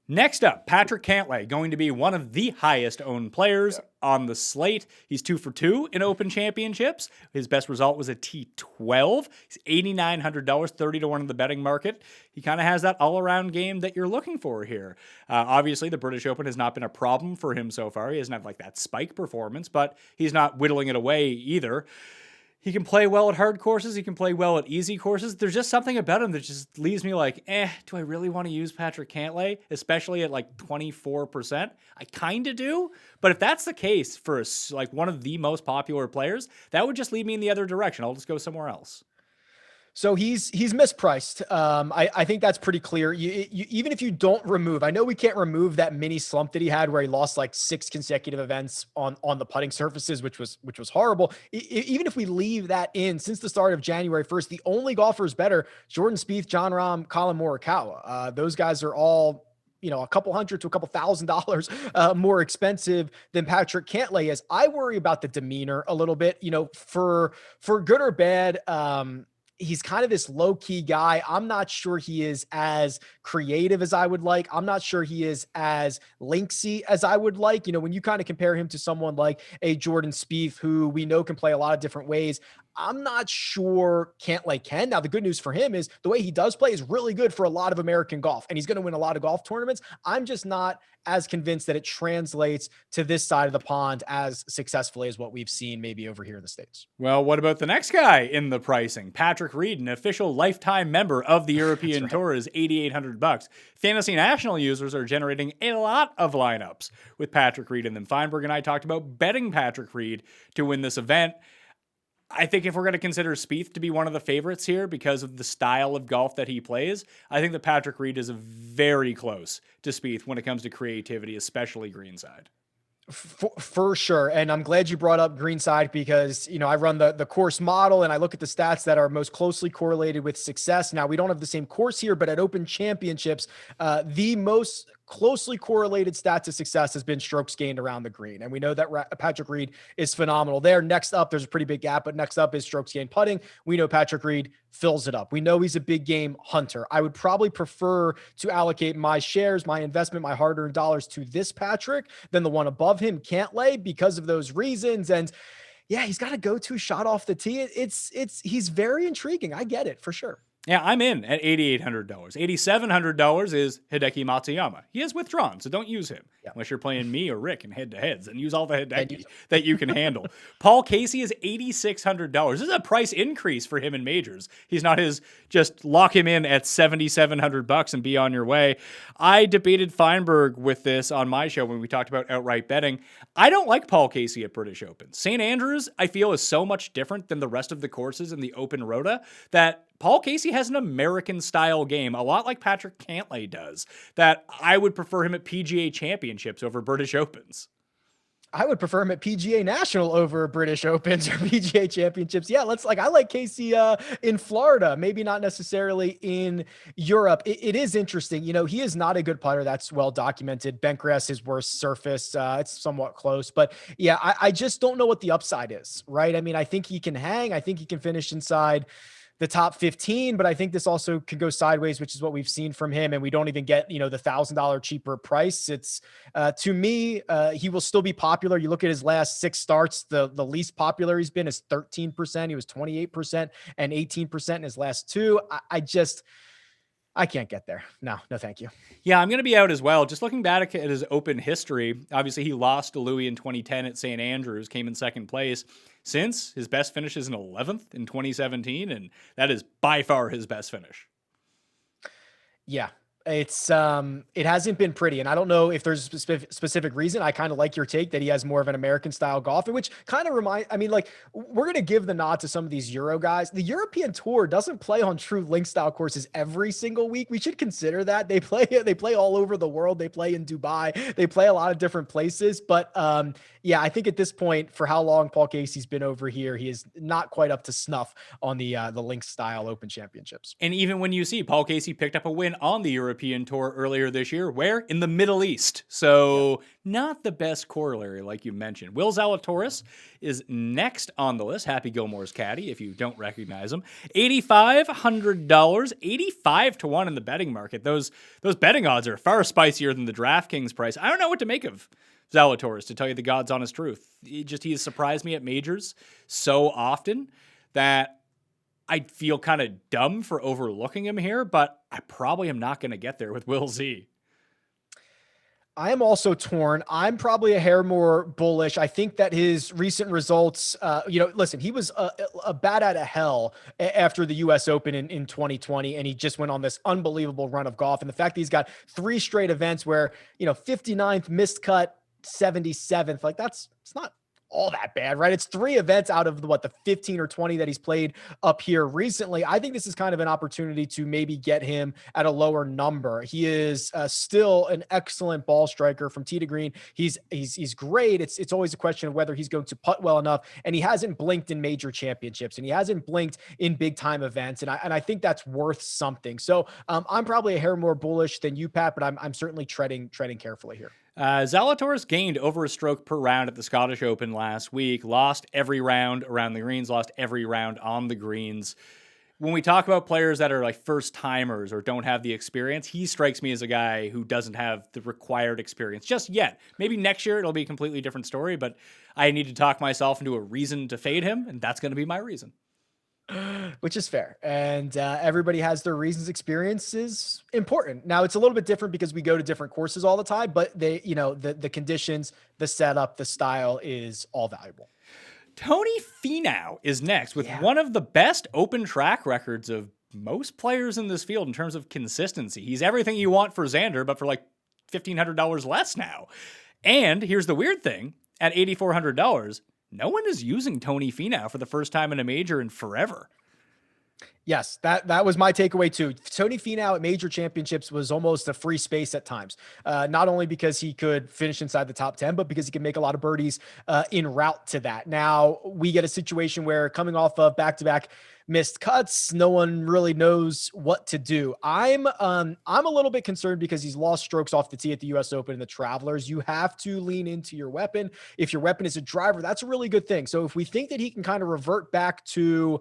Next up, Patrick Cantlay, going to be one of the highest owned players on the slate. He's 2 for 2 in Open Championships. His best result was a T12. He's $8,900, 30 to 1 in the betting market. He kind of has that all-around game that you're looking for here. Obviously, the British Open has not been a problem for him so far. He doesn't have like that spike performance, but he's not whittling it away either. He can play well at hard courses. He can play well at easy courses. There's just something about him that just leaves me like, do I really want to use Patrick Cantlay, especially at like 24%? I kind of do. But if that's the case for like one of the most popular players, that would just lead me in the other direction. I'll just go somewhere else. So he's mispriced. I think that's pretty clear. You even if you don't remove, I know we can't remove that mini slump that he had where he lost like 6 consecutive events on the putting surfaces, which was horrible. Even if we leave that in, since the start of January 1st, the only golfers better, Jordan Spieth, Jon Rahm, Collin Morikawa. Those guys are all, a couple $100 to a couple $1,000 more expensive than Patrick Cantlay is. I worry about the demeanor a little bit, for good or bad. He's kind of this low-key guy. I'm not sure he is as creative as I would like. I'm not sure he is as linksy as I would like. When you kind of compare him to someone like a Jordan Spieth, who we know can play a lot of different ways, I'm not sure Cantlay can. Now, the good news for him is the way he does play is really good for a lot of American golf, and he's going to win a lot of golf tournaments. I'm just not as convinced that it translates to this side of the pond as successfully as what we've seen maybe over here in the States. Well, what about the next guy in the pricing? Patrick Reed, an official lifetime member of the European Tour, is $8,800. Fantasy National users are generating a lot of lineups with Patrick Reed in them. Feinberg and I talked about betting Patrick Reed to win this event. I think if we're going to consider Spieth to be one of the favorites here because of the style of golf that he plays, I think that Patrick Reed is very close to Spieth when it comes to creativity, especially greenside. For sure. And I'm glad you brought up greenside because, I run the course model and I look at the stats that are most closely correlated with success. Now, we don't have the same course here, but at Open Championships, the most closely correlated stat to success has been strokes gained around the green. And we know that Patrick Reed is phenomenal there. Next up, there's a pretty big gap, but next up is strokes gained putting. We know Patrick Reed fills it up. We know he's a big game hunter. I would probably prefer to allocate my shares, my investment, my hard-earned dollars to this Patrick than the one above him, Cantlay, because of those reasons. And yeah, he's got a go-to shot off the tee. He's very intriguing. I get it for sure. Yeah, I'm in at $8,800. $8,700 is Hideki Matsuyama. He has withdrawn, so don't use him unless you're playing me or Rick in head-to-heads, and use all the Hideki that you can handle. Paul Casey is $8,600. This is a price increase for him in majors. He's not his just lock him in at $7,700 and be on your way. I debated Feinberg with this on my show when we talked about outright betting. I don't like Paul Casey at British Open. St. Andrews, I feel, is so much different than the rest of the courses in the Open Rota that Paul Casey has an American-style game, a lot like Patrick Cantlay does, that I would prefer him at PGA Championships over British Opens. I would prefer him at PGA National over British Opens or PGA Championships. Yeah, I like Casey in Florida, maybe not necessarily in Europe. It is interesting. You know, he is not a good putter. That's well documented. Bentgrass, his worst surface. It's somewhat close. But yeah, I just don't know what the upside is, right? I mean, I think he can hang. I think he can finish inside the top 15, but I think this also could go sideways, which is what we've seen from him. And we don't even get, the $1,000 cheaper price. It's to me, he will still be popular. You look at his last 6 starts, the least popular he's been is 13%. He was 28% and 18% in his last 2. I can't get there. No, thank you. Yeah, I'm going to be out as well. Just looking back at his Open history, obviously he lost to Louis in 2010 at St. Andrews, came in second place. Since, his best finish is an 11th in 2017, and that is by far his best finish. Yeah. It hasn't been pretty. And I don't know if there's a specific reason. I kind of like your take that he has more of an American style golf, which kind of we're going to give the nod to some of these Euro guys. The European Tour doesn't play on true link style courses every single week. We should consider that. They play all over the world. They play in Dubai. They play a lot of different places. But yeah, I think at this point, for how long Paul Casey's been over here, he is not quite up to snuff on the link style Open Championships. And even when you see Paul Casey picked up a win on the European Tour earlier this year, where? In the Middle East. So not the best corollary, like you mentioned. Will Zalatoris is next on the list. Happy Gilmore's caddy, if you don't recognize him. $8,500, 85 to 1 in the betting market. Those betting odds are far spicier than the DraftKings price. I don't know what to make of Zalatoris, to tell you the God's honest truth. He has surprised me at majors so often that I feel kind of dumb for overlooking him here, but I probably am not going to get there with Will Z. I am also torn. I'm probably a hair more bullish. I think that his recent results, listen, he was a bat out of hell after the U.S. Open in 2020, and he just went on this unbelievable run of golf. And the fact that he's got 3 straight events where, 59th, missed cut, 77th, it's not all that bad, right? It's 3 events out of the 15 or 20 that he's played up here recently. I think this is kind of an opportunity to maybe get him at a lower number. He is still an excellent ball striker from tee to green. He's great. It's always a question of whether he's going to putt well enough, and he hasn't blinked in major championships, and he hasn't blinked in big time events. And I think that's worth something. So I'm probably a hair more bullish than you, Pat, but I'm certainly treading carefully here. Zalatoris gained over a stroke per round at the Scottish Open last week, lost every round around the greens, lost every round on the greens. When we talk about players that are like first timers or don't have the experience, he strikes me as a guy who doesn't have the required experience just yet. Maybe next year it'll be a completely different story, but I need to talk myself into a reason to fade him, and that's going to be my reason. Which is fair. And everybody has their reasons. Experience is important. Now it's a little bit different because we go to different courses all the time, but the conditions, the setup, the style is all valuable. Tony Finau is next with one of the best Open track records of most players in this field in terms of consistency. He's everything you want for Xander, but for like $1,500 less now. And here's the weird thing, at $8,400, no one is using Tony Finau for the first time in a major in forever. Yes, that was my takeaway too. Tony Finau at major championships was almost a free space at times. Not only because he could finish inside the top 10, but because he could make a lot of birdies en route to that. Now we get a situation where, coming off of back-to-back missed cuts, no one really knows what to do. I'm a little bit concerned because he's lost strokes off the tee at the U.S. Open and the Travelers. You have to lean into your weapon. If your weapon is a driver, that's a really good thing. So if we think that he can kind of revert back to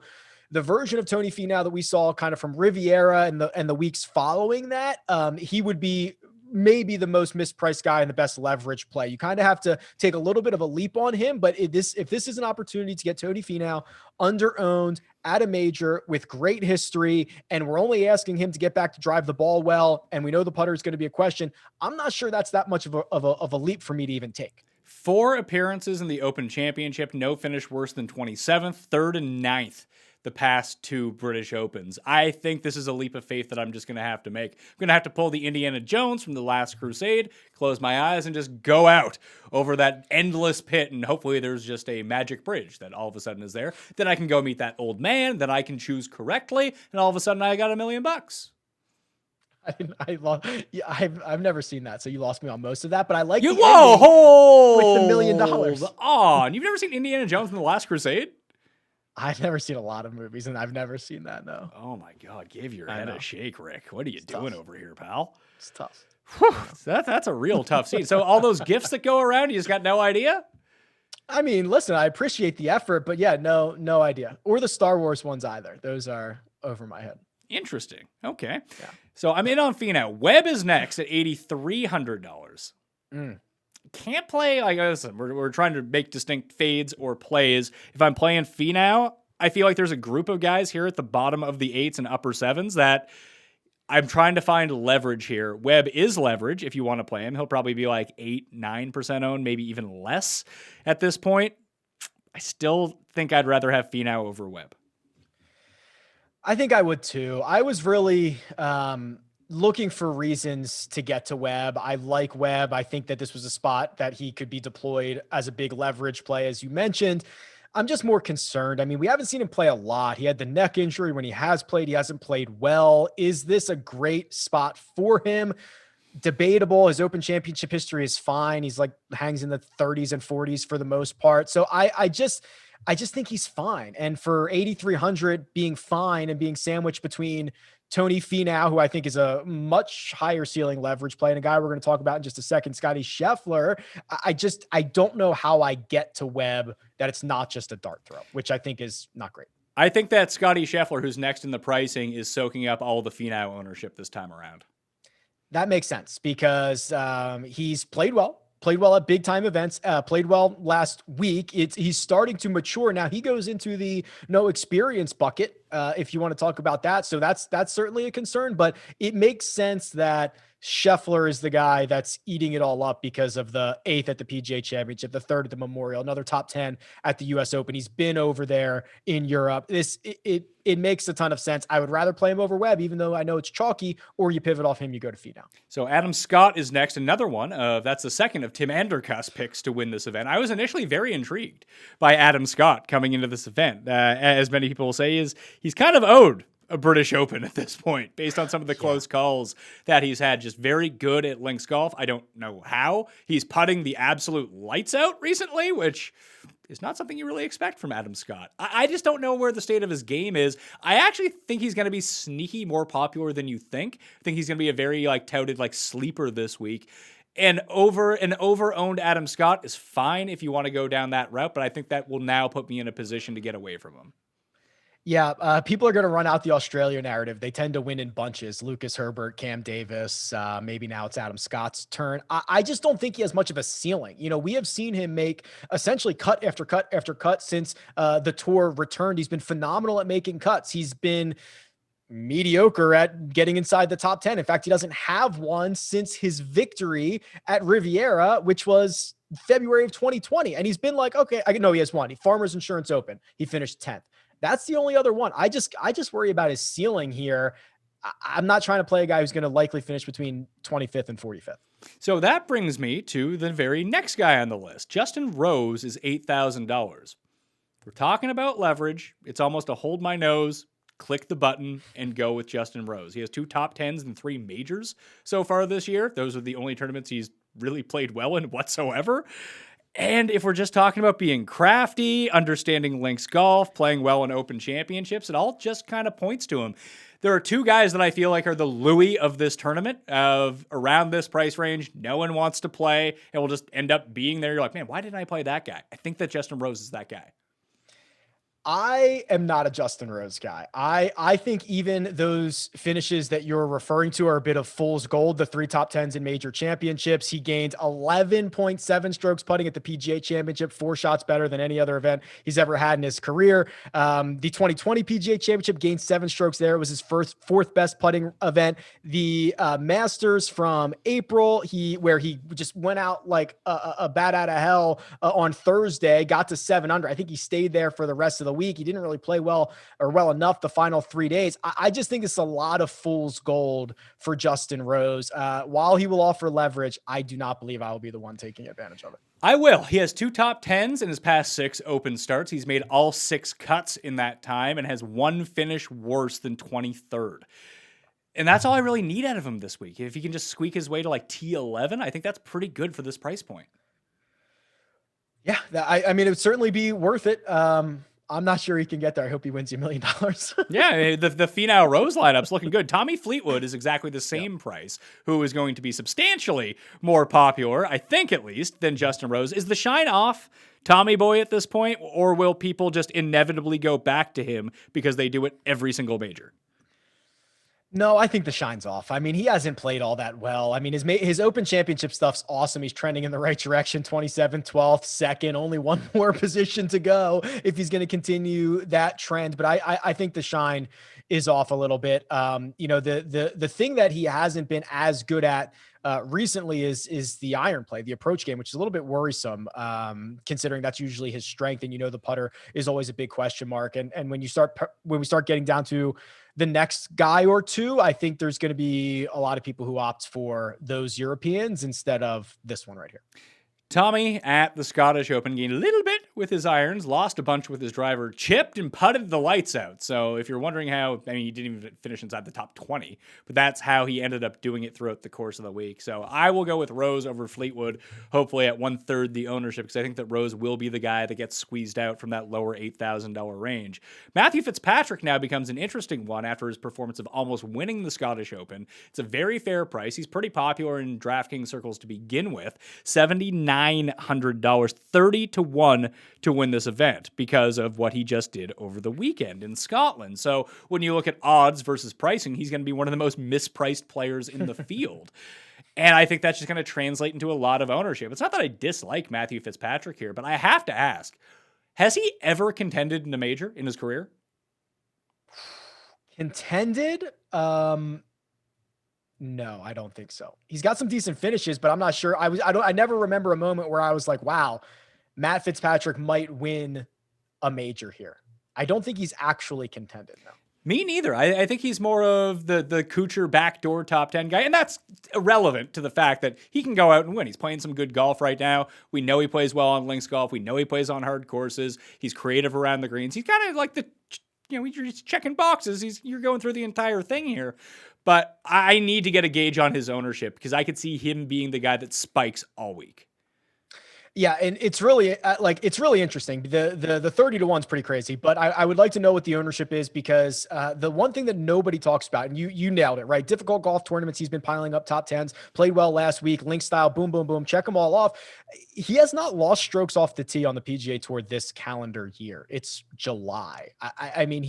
the version of Tony Finau that we saw kind of from Riviera and the weeks following that, he would be maybe the most mispriced guy and the best leverage play. You kind of have to take a little bit of a leap on him, but if this is an opportunity to get Tony Finau under-owned at a major with great history, and we're only asking him to get back to drive the ball well, and we know the putter is going to be a question, I'm not sure that's that much of a leap for me to even take. 4 appearances in the Open Championship, no finish worse than 27th, 3rd and 9th the past 2 British Opens. I think this is a leap of faith that I'm just going to have to make. I'm going to have to pull the Indiana Jones from The Last Crusade, close my eyes, and just go out over that endless pit, and hopefully there's just a magic bridge that all of a sudden is there. Then I can go meet that old man, then I can choose correctly, and all of a sudden I got $1 million. I've never seen that, so you lost me on most of that. But I like you. The Whoa, with the $1 million. Oh, and you've never seen Indiana Jones and The Last Crusade? I've never seen a lot of movies, and I've never seen that. No. Oh my God, give your head a shake, Rick. What are you doing over here, pal? It's tough. That's a real tough scene. So all those gifts that go around, you just got no idea? I mean, listen, I appreciate the effort, but yeah, no idea. Or the Star Wars ones either. Those are over my head. Interesting. Okay. Yeah. So I'm in on Finau. Webb is next at $8,300. Can't play, like, listen, we're trying to make distinct fades or plays. If I'm playing Finau, I feel like there's a group of guys here at the bottom of the 8s and upper 7s that I'm trying to find leverage here. Webb is leverage if you want to play him. He'll probably be like 8-9% owned, maybe even less at this point. I still think I'd rather have Finau over Webb. I think I would too. I was really looking for reasons to get to Webb. I like Webb. I think that this was a spot that he could be deployed as a big leverage play, as you mentioned. I'm just more concerned. I mean, we haven't seen him play a lot. He had the neck injury. When he has played, he hasn't played well. Is this a great spot for him? Debatable. His Open Championship history is fine. He's like hangs in the 30s and 40s for the most part. So I just think he's fine. And for 8,300 being fine and being sandwiched between Tony Finau, who I think is a much higher ceiling leverage play, and a guy we're going to talk about in just a second, Scotty Scheffler, I don't know how I get to Webb that it's not just a dart throw, which I think is not great. I think that Scotty Scheffler, who's next in the pricing, is soaking up all the Finau ownership this time around. That makes sense because he's played well at big time events, played well last week. He's starting to mature. Now he goes into the no experience bucket, if you want to talk about that. So that's certainly a concern, but it makes sense that Scheffler is the guy that's eating it all up because of the 8th at the PGA Championship, the 3rd at the Memorial, another top 10 at the US Open. He's been over there in Europe. It makes a ton of sense. I would rather play him over Webb, even though I know it's chalky, or you pivot off him, you go to Finau. So Adam Scott is next. Another one. That's the second of Tim Andercutt's picks to win this event. I was initially very intrigued by Adam Scott coming into this event. As many people will say, he's kind of owed a British Open at this point, based on some of the close calls that he's had. Just very good at links golf. I don't know how. He's putting the absolute lights out recently, which is not something you really expect from Adam Scott. I just don't know where the state of his game is. I actually think he's going to be sneaky more popular than you think. I think he's going to be a very touted sleeper this week. And an over-owned Adam Scott is fine if you want to go down that route, but I think that will now put me in a position to get away from him. Yeah, people are going to run out the Australia narrative. They tend to win in bunches. Lucas Herbert, Cam Davis, maybe now it's Adam Scott's turn. I just don't think he has much of a ceiling. We have seen him make essentially cut after cut after cut since the tour returned. He's been phenomenal at making cuts. He's been mediocre at getting inside the top 10. In fact, he doesn't have one since his victory at Riviera, which was February of 2020. And he's been okay, I know he has one. Farmers Insurance Open. He finished 10th. That's the only other one. I just worry about his ceiling here. I'm not trying to play a guy who's going to likely finish between 25th and 45th. So that brings me to the very next guy on the list. Justin Rose is $8,000. We're talking about leverage. It's almost a hold my nose, click the button, and go with Justin Rose. He has 2 top 10s and 3 majors so far this year. Those are the only tournaments he's really played well in whatsoever. And if we're just talking about being crafty, understanding links golf, playing well in Open Championships, it all just kind of points to him. There are 2 guys that I feel like are the Louis of this tournament, of around this price range. No one wants to play, and will just end up being there. You're like, man, why didn't I play that guy? I think that Justin Rose is that guy. I am not a Justin Rose guy. I think even those finishes that you're referring to are a bit of fool's gold. The 3 top 10s in major championships. He gained 11.7 strokes putting at the PGA Championship, 4 shots better than any other event he's ever had in his career. The 2020 PGA Championship gained 7 strokes there. It was his fourth best putting event. The Masters from April, where he just went out like a bat out of hell on Thursday, got to 7 under. I think he stayed there for the rest of the week. He didn't really play well enough the final 3 days. I just think it's a lot of fool's gold for Justin Rose. While he will offer leverage, I do not believe I will be the one taking advantage of it. I will. He has 2 top 10s in his past 6 open starts. He's made all 6 cuts in that time and has 1 finish worse than 23rd. And that's all I really need out of him this week. If he can just squeak his way to like T11, I think that's pretty good for this price point. Yeah, I mean, it would certainly be worth it. I'm not sure he can get there. I hope he wins you $1 million. Yeah, the Finau Rose lineup's looking good. Tommy Fleetwood is exactly the same price, who is going to be substantially more popular, I think at least, than Justin Rose. Is the shine off Tommy Boy at this point, or will people just inevitably go back to him because they do it every single major? No, I think the shine's off. I mean, he hasn't played all that well. I mean, his Open Championship stuff's awesome. He's trending in the right direction, 27th, 12th, second, only one more position to go if he's going to continue that trend. But I think the shine is off a little bit. The thing that he hasn't been as good at recently is the iron play, the approach game, which is a little bit worrisome, considering that's usually his strength. And, the putter is always a big question mark. And when we start getting down to the next guy or two, I think there's going to be a lot of people who opt for those Europeans instead of this one right here. Tommy at the Scottish Open gained a little bit with his irons, lost a bunch with his driver, chipped and putted the lights out. So if you're wondering how, he didn't even finish inside the top 20, but that's how he ended up doing it throughout the course of the week. So I will go with Rose over Fleetwood, hopefully at 1/3 the ownership, because I think that Rose will be the guy that gets squeezed out from that lower $8,000 range. Matthew Fitzpatrick now becomes an interesting one after his performance of almost winning the Scottish Open. It's a very fair price. He's pretty popular in DraftKings circles to begin with. $7,900, 30-1 to win this event because of what he just did over the weekend in Scotland. So when you look at odds versus pricing, he's going to be one of the most mispriced players in the field. And I think that's just going to translate into a lot of ownership. It's not that I dislike Matthew Fitzpatrick here, but I have to ask, has he ever contended in a major in his career? Contended? No, I don't think so. He's got some decent finishes, but I'm not sure. I never remember a moment where I was like, wow, Matt Fitzpatrick might win a major here. I don't think he's actually contended now. Me neither. I think he's more of the Kuchar backdoor top 10 guy, and that's irrelevant to the fact that he can go out and win. He's playing some good golf right now. We know he plays well on links golf. We know he plays on hard courses. He's creative around the greens. He's kind of like you're just checking boxes. You're going through the entire thing here. But I need to get a gauge on his ownership because I could see him being the guy that spikes all week. Yeah, and it's really interesting. The 30-1 is pretty crazy, but I would like to know what the ownership is because the one thing that nobody talks about, and you nailed it, right? Difficult golf tournaments. He's been piling up top 10s, played well last week, link style, boom, boom, boom, check them all off. He has not lost strokes off the tee on the PGA Tour this calendar year. It's July. I mean,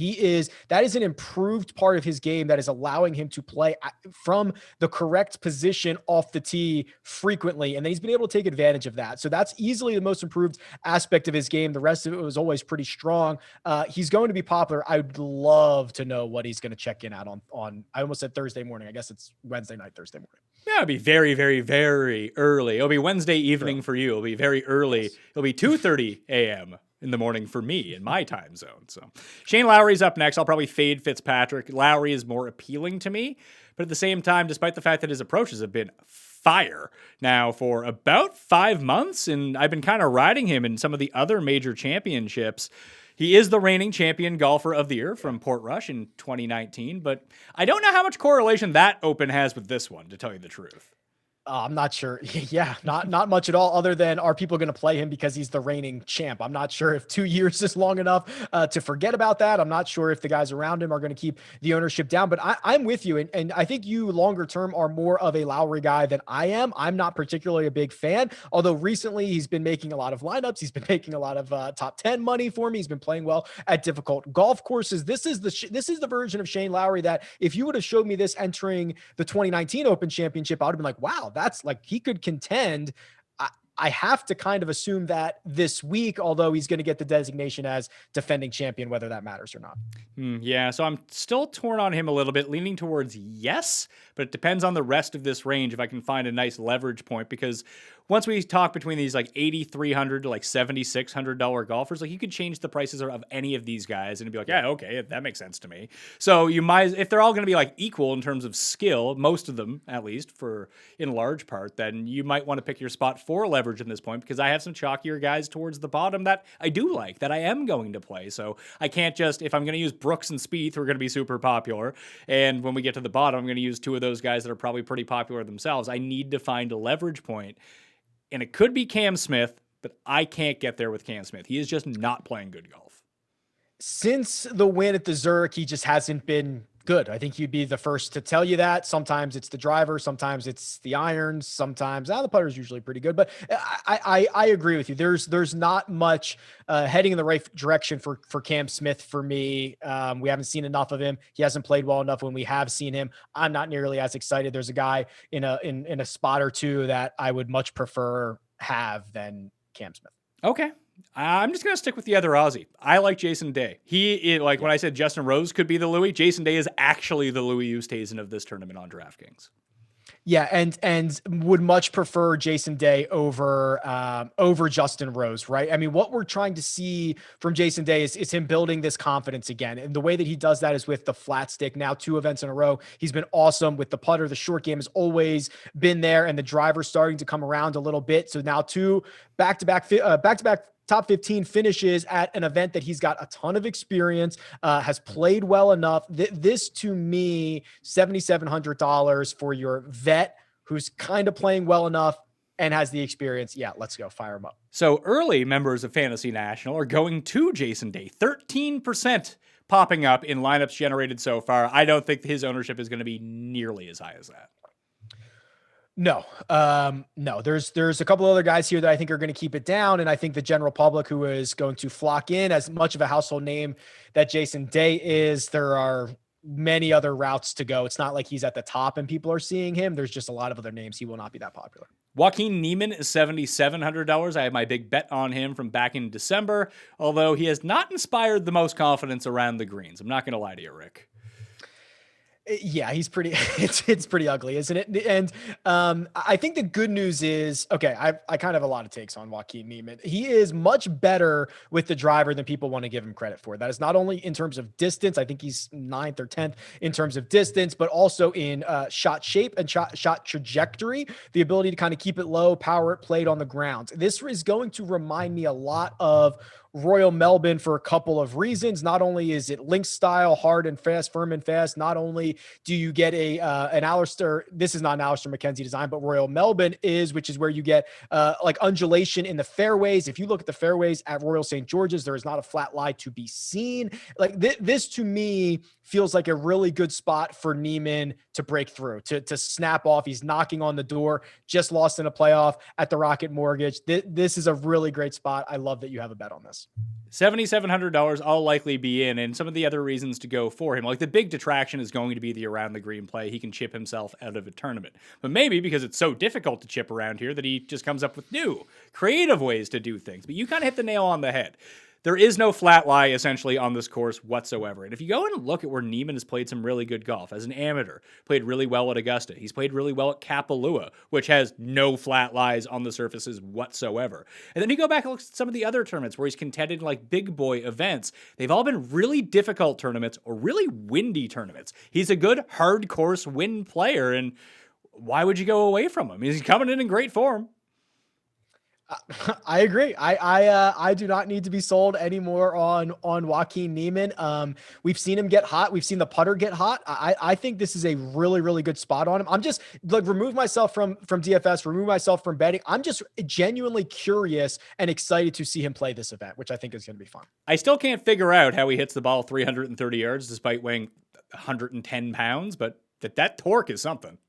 that is an improved part of his game that is allowing him to play from the correct position off the tee frequently. And then he's been able to take advantage of that. So that's easily the most improved aspect of his game. The rest of it was always pretty strong. He's going to be popular. I'd love to know what he's going to check in at on I almost said Thursday morning. I guess it's Wednesday night, Thursday morning. Yeah, it'll be very, very, very early. It'll be Wednesday evening for you. It'll be very early. Yes. It'll be 2:30 a.m. in the morning for me in my time zone. So Shane Lowry's up next. I'll probably fade Fitzpatrick. Lowry is more appealing to me, but at the same time, despite the fact that his approaches have been fire now for about 5 months, and I've been kind of riding him in some of the other major championships. He is the reigning champion golfer of the year from Portrush in 2019, but I don't know how much correlation that Open has with this one, to tell you the truth. I'm not sure. Yeah, not much at all. Other than, are people going to play him because he's the reigning champ? I'm not sure if 2 years is long enough to forget about that. I'm not sure if the guys around him are going to keep the ownership down. But I'm with you, and I think you longer term are more of a Lowry guy than I am. I'm not particularly a big fan, although recently he's been making a lot of lineups. He's been making a lot of top 10 money for me. He's been playing well at difficult golf courses. This is the version of Shane Lowry that if you would have showed me this entering the 2019 Open Championship, I would have been like, wow, that's like, he could contend. I have to kind of assume that this week, although he's going to get the designation as defending champion, whether that matters or not. Yeah, so I'm still torn on him a little bit, leaning towards yes, but it depends on the rest of this range if I can find a nice leverage point, because once we talk between these like $8,300 to like $7,600 golfers, like you could change the prices of any of these guys and it'd be like, yeah, okay, that makes sense to me. So you might, if they're all going to be like equal in terms of skill, most of them at least for in large part, then you might want to pick your spot for leverage in this point, because I have some chalkier guys towards the bottom that I do like, that I am going to play. So I can't just, if I'm going to use Brooks and Spieth, who are going to be super popular, and when we get to the bottom, I'm going to use two of those guys that are probably pretty popular themselves. I need to find a leverage point. And it could be Cam Smith, but I can't get there with Cam Smith. He is just not playing good golf. Since the win at the Zurich, he just hasn't been good. I think you'd be the first to tell you that. Sometimes it's the driver, sometimes it's the irons, sometimes the putter's usually pretty good. But I agree with you. There's not much heading in the right direction for Cam Smith for me. We haven't seen enough of him. He hasn't played well enough. When we have seen him, I'm not nearly as excited. There's a guy in a spot or two that I would much prefer have than Cam Smith. Okay. I'm just going to stick with the other Aussie. I like Jason Day. When I said Justin Rose could be the Louis, Jason Day is actually the Louis Oosthuizen of this tournament on DraftKings. Yeah, and would much prefer Jason Day over Justin Rose, right? I mean, what we're trying to see from Jason Day is him building this confidence again. And the way that he does that is with the flat stick. Now 2 events in a row, he's been awesome with the putter. The short game has always been there, and the driver's starting to come around a little bit. So now 2 back-to-back top 15 finishes at an event that he's got a ton of experience, has played well enough. This to me, $7,700 for your vet who's kind of playing well enough and has the experience. Yeah, let's go. Fire him up. So early members of Fantasy National are going to Jason Day. 13% popping up in lineups generated so far. I don't think his ownership is going to be nearly as high as that. No. There's a couple other guys here that I think are going to keep it down. And I think the general public who is going to flock in, as much of a household name that Jason Day is, there are many other routes to go. It's not like he's at the top and people are seeing him. There's just a lot of other names. He will not be that popular. Joaquin Niemann is $7,700. I have my big bet on him from back in December, although he has not inspired the most confidence around the greens. I'm not going to lie to you, Rick. Yeah, he's pretty, it's pretty ugly, isn't it? And I think the good news is, okay, I kind of have a lot of takes on Joaquin Niemann. He is much better with the driver than people want to give him credit for. That is not only in terms of distance. I think he's 9th or 10th in terms of distance, but also in shot shape and shot trajectory, the ability to kind of keep it low, power it, played on the ground. This is going to remind me a lot of Royal Melbourne for a couple of reasons. Not only is it link style, hard and fast, firm and fast. Not only do you get an Alistair, this is not an Alistair McKenzie design, but Royal Melbourne is, which is where you get like undulation in the fairways. If you look at the fairways at Royal St. George's, there is not a flat lie to be seen. Like this to me feels like a really good spot for Niemann to break through, to snap off. He's knocking on the door, just lost in a playoff at the Rocket Mortgage. This is a really great spot. I love that you have a bet on this. $7,700, I'll likely be in, and some of the other reasons to go for him. Like the big detraction is going to be the around the green play. He can chip himself out of a tournament. But maybe because it's so difficult to chip around here that he just comes up with new, creative ways to do things. But you kind of hit the nail on the head. There is no flat lie essentially on this course whatsoever. And if you go and look at where Niemann has played some really good golf as an amateur, played really well at Augusta. He's played really well at Kapalua, which has no flat lies on the surfaces whatsoever. And then you go back and look at some of the other tournaments where he's contended in like big boy events. They've all been really difficult tournaments or really windy tournaments. He's a good hard course win player. And why would you go away from him? He's coming in great form. I agree. I do not need to be sold anymore on Joaquin Niemann. We've seen him get hot. We've seen the putter get hot. I think this is a really, really good spot on him. I'm just like, remove myself from DFS, remove myself from betting. I'm just genuinely curious and excited to see him play this event, which I think is going to be fun. I still can't figure out how he hits the ball 330 yards despite weighing 110 pounds, but that torque is something.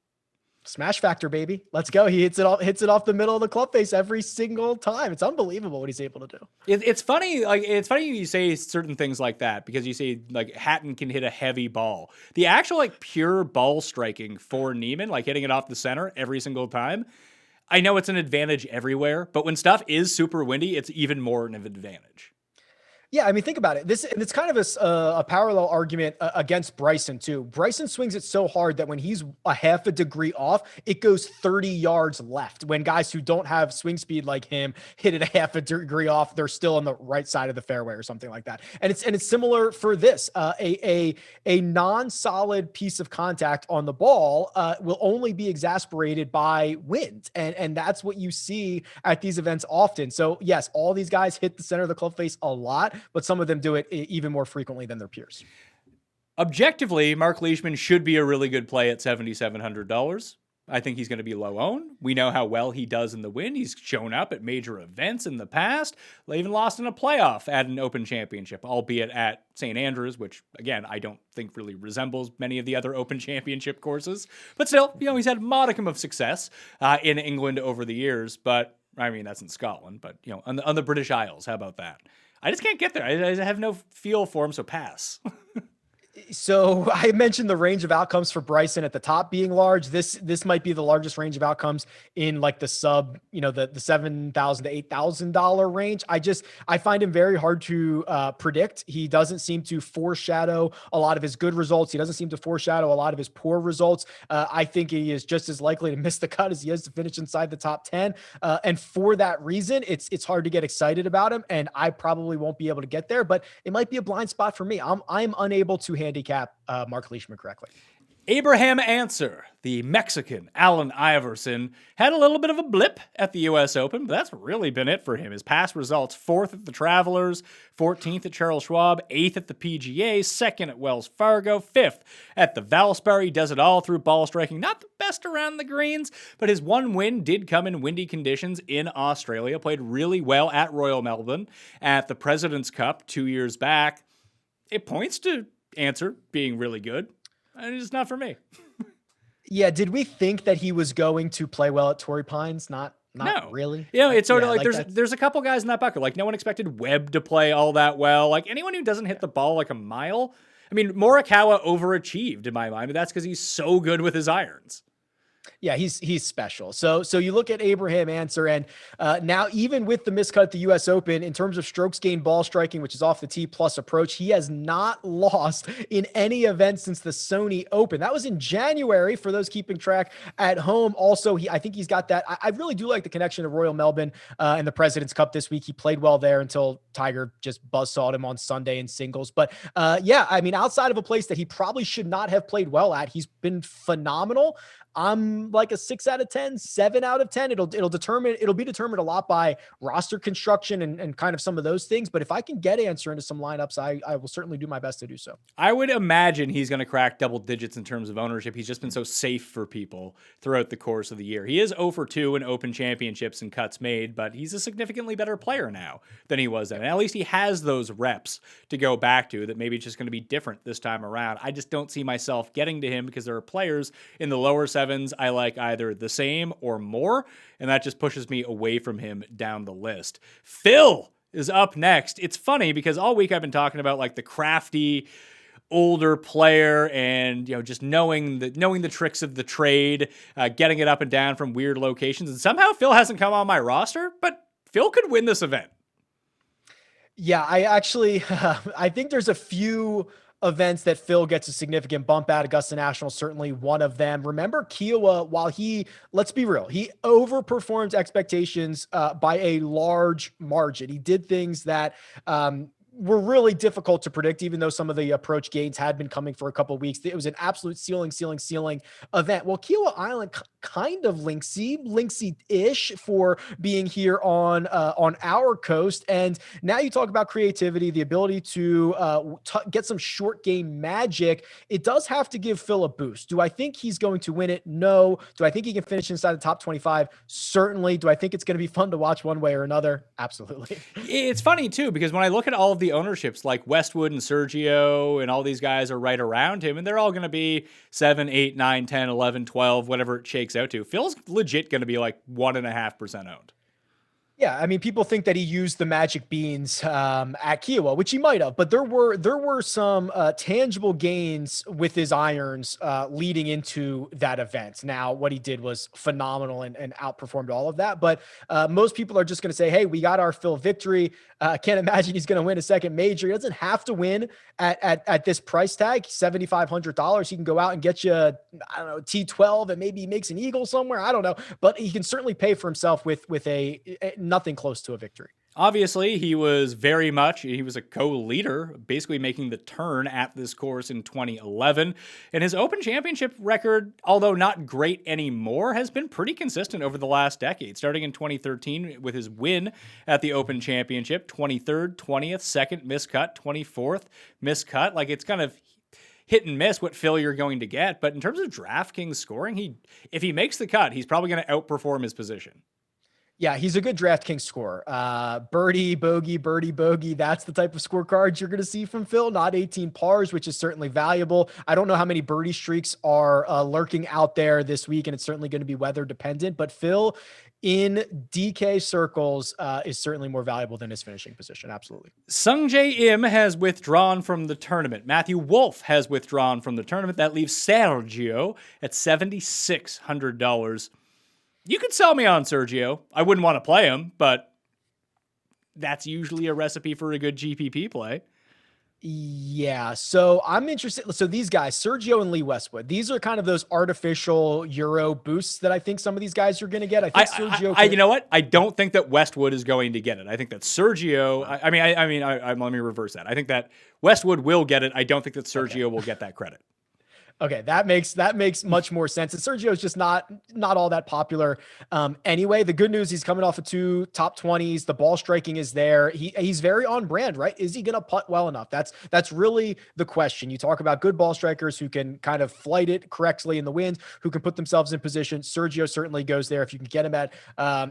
Smash factor, baby. Let's go. He hits it off the middle of the club face every single time. It's unbelievable what he's able to do. It's funny. Like, it's funny you say certain things like that, because you say like Hatton can hit a heavy ball. The actual like pure ball striking for Niemann, like hitting it off the center every single time, I know it's an advantage everywhere, but when stuff is super windy, it's even more of an advantage. Yeah, I mean, think about it. It's kind of a parallel argument against Bryson too. Bryson swings it so hard that when he's a half a degree off, it goes 30 yards left. When guys who don't have swing speed like him hit it a half a degree off, they're still on the right side of the fairway or something like that. And it's similar for this. A non-solid piece of contact on the ball will only be exasperated by wind, and that's what you see at these events often. So yes, all these guys hit the center of the club face a lot, but some of them do it even more frequently than their peers. Objectively, Mark Leishman should be a really good play at $7,700. I think he's going to be low owned. We know how well he does in the wind. He's shown up at major events in the past. They even lost in a playoff at an Open Championship, albeit at St. Andrews, which, again, I don't think really resembles many of the other Open Championship courses. But still, he's had a modicum of success in England over the years. But, I mean, that's in Scotland. But, on the British Isles, how about that? I just can't get there. I have no feel for him, so pass. So I mentioned the range of outcomes for Bryson at the top being large. This might be the largest range of outcomes in like the sub, the $7,000 to $8,000 range. I find him very hard to predict. He doesn't seem to foreshadow a lot of his good results. He doesn't seem to foreshadow a lot of his poor results. I think he is just as likely to miss the cut as he is to finish inside the top 10. And for that reason, it's hard to get excited about him. And I probably won't be able to get there, but it might be a blind spot for me. I'm unable to handicap Mark Leishman correctly. Abraham Ancer, the Mexican Allen Iverson, had a little bit of a blip at the U.S. Open, but that's really been it for him. His past results: 4th at the Travelers, 14th at Charles Schwab, 8th at the PGA, 2nd at Wells Fargo, 5th at the Valspar. He does it all through ball striking. Not the best around the greens, but his one win did come in windy conditions in Australia. Played really well at Royal Melbourne at the President's Cup 2 years back. It points to Ancer being really good. And it's not for me. Yeah. Did we think that he was going to play well at Torrey Pines? Not no. really. It's sort of like there's a couple guys in that bucket. Like, no one expected Webb to play all that well. Like, anyone who doesn't hit the ball like a mile. I mean, Morikawa overachieved in my mind, but that's because he's so good with his irons. Yeah, he's special. So you look at Abraham Ancer, and now even with the miscut at the U.S. Open, in terms of strokes gained ball striking, which is off the tee plus approach, he has not lost in any event since the Sony Open. That was in January for those keeping track at home. Also, I think he's got that. I really do like the connection to Royal Melbourne and the President's Cup this week. He played well there until Tiger just buzzsawed him on Sunday in singles. But yeah, I mean, outside of a place that he probably should not have played well at, he's been phenomenal. I'm like a 6 out of 10, 7 out of 10. It'll be determined a lot by roster construction and kind of some of those things. But if I can get Ancer into some lineups, I will certainly do my best to do so. I would imagine he's going to crack double digits in terms of ownership. He's just been so safe for people throughout the course of the year. He is 0 for 2 in Open Championships and cuts made, but he's a significantly better player now than he was then. And at least he has those reps to go back to that maybe it's just going to be different this time around. I just don't see myself getting to him because there are players in the lower sevens I like either the same or more, and that just pushes me away from him down the list. Phil is up next. It's funny because all week I've been talking about like the crafty older player and just knowing the tricks of the trade, getting it up and down from weird locations, and somehow Phil hasn't come on my roster, but Phil could win this event. Yeah, I actually I think there's a few events that Phil gets a significant bump at. Augusta National, certainly one of them. Remember Kiowa, while let's be real, he overperformed expectations by a large margin. He did things that were really difficult to predict, even though some of the approach gains had been coming for a couple of weeks. It was an absolute ceiling event. Well, Kiowa Island kind of linksy-ish for being here on our coast. And now you talk about creativity, the ability to get some short game magic. It does have to give Phil a boost. Do I think he's going to win it? No. Do I think he can finish inside the top 25? Certainly. Do I think it's going to be fun to watch one way or another? Absolutely. It's funny too, because when I look at all of the ownerships like Westwood and Sergio and all these guys are right around him, and they're all going to be 7, 8, 9, 10, 11, 12, whatever it shakes out to. Phil's legit going to be like 1.5% owned. Yeah, I mean, people think that he used the magic beans at Kiowa, which he might have, but there were some tangible gains with his irons leading into that event. Now, what he did was phenomenal and outperformed all of that. But most people are just going to say, "Hey, we got our Phil victory." Can't imagine he's going to win a second major. He doesn't have to win at this price tag, $7,500. He can go out and get you, I don't know, T12, and maybe he makes an eagle somewhere. I don't know, but he can certainly pay for himself with a nothing close to a victory. Obviously, he was a co-leader, basically making the turn at this course in 2011. And his Open Championship record, although not great anymore, has been pretty consistent over the last decade, starting in 2013 with his win at the Open Championship, 23rd, 20th, second miscut, 24th miscut. Like, it's kind of hit and miss what Phil you're going to get. But in terms of DraftKings scoring, if he makes the cut, he's probably going to outperform his position. Yeah, he's a good DraftKings scorer. Birdie, bogey, birdie, bogey. That's the type of scorecards you're going to see from Phil, not 18 pars, which is certainly valuable. I don't know how many birdie streaks are lurking out there this week, and it's certainly going to be weather dependent. But Phil in DK circles is certainly more valuable than his finishing position. Absolutely. Sungjae Im has withdrawn from the tournament. Matthew Wolff has withdrawn from the tournament. That leaves Sergio at $7,600. You could sell me on Sergio. I wouldn't want to play him, but that's usually a recipe for a good GPP play. Yeah, so I'm interested. So these guys, Sergio and Lee Westwood, these are kind of those artificial Euro boosts that I think some of these guys are going to get. I think Sergio. You know what? I don't think that Westwood is going to get it. I think that Sergio. Let me reverse that. I think that Westwood will get it. I don't think that Sergio will get that credit. Okay, that makes much more sense. And Sergio is just not all that popular. Anyway, the good news, he's coming off of 2 top 20s. The ball striking is there. He's very on brand, right? Is he going to putt well enough? That's really the question. You talk about good ball strikers who can kind of flight it correctly in the wind, who can put themselves in position. Sergio certainly goes there. If you can get him at,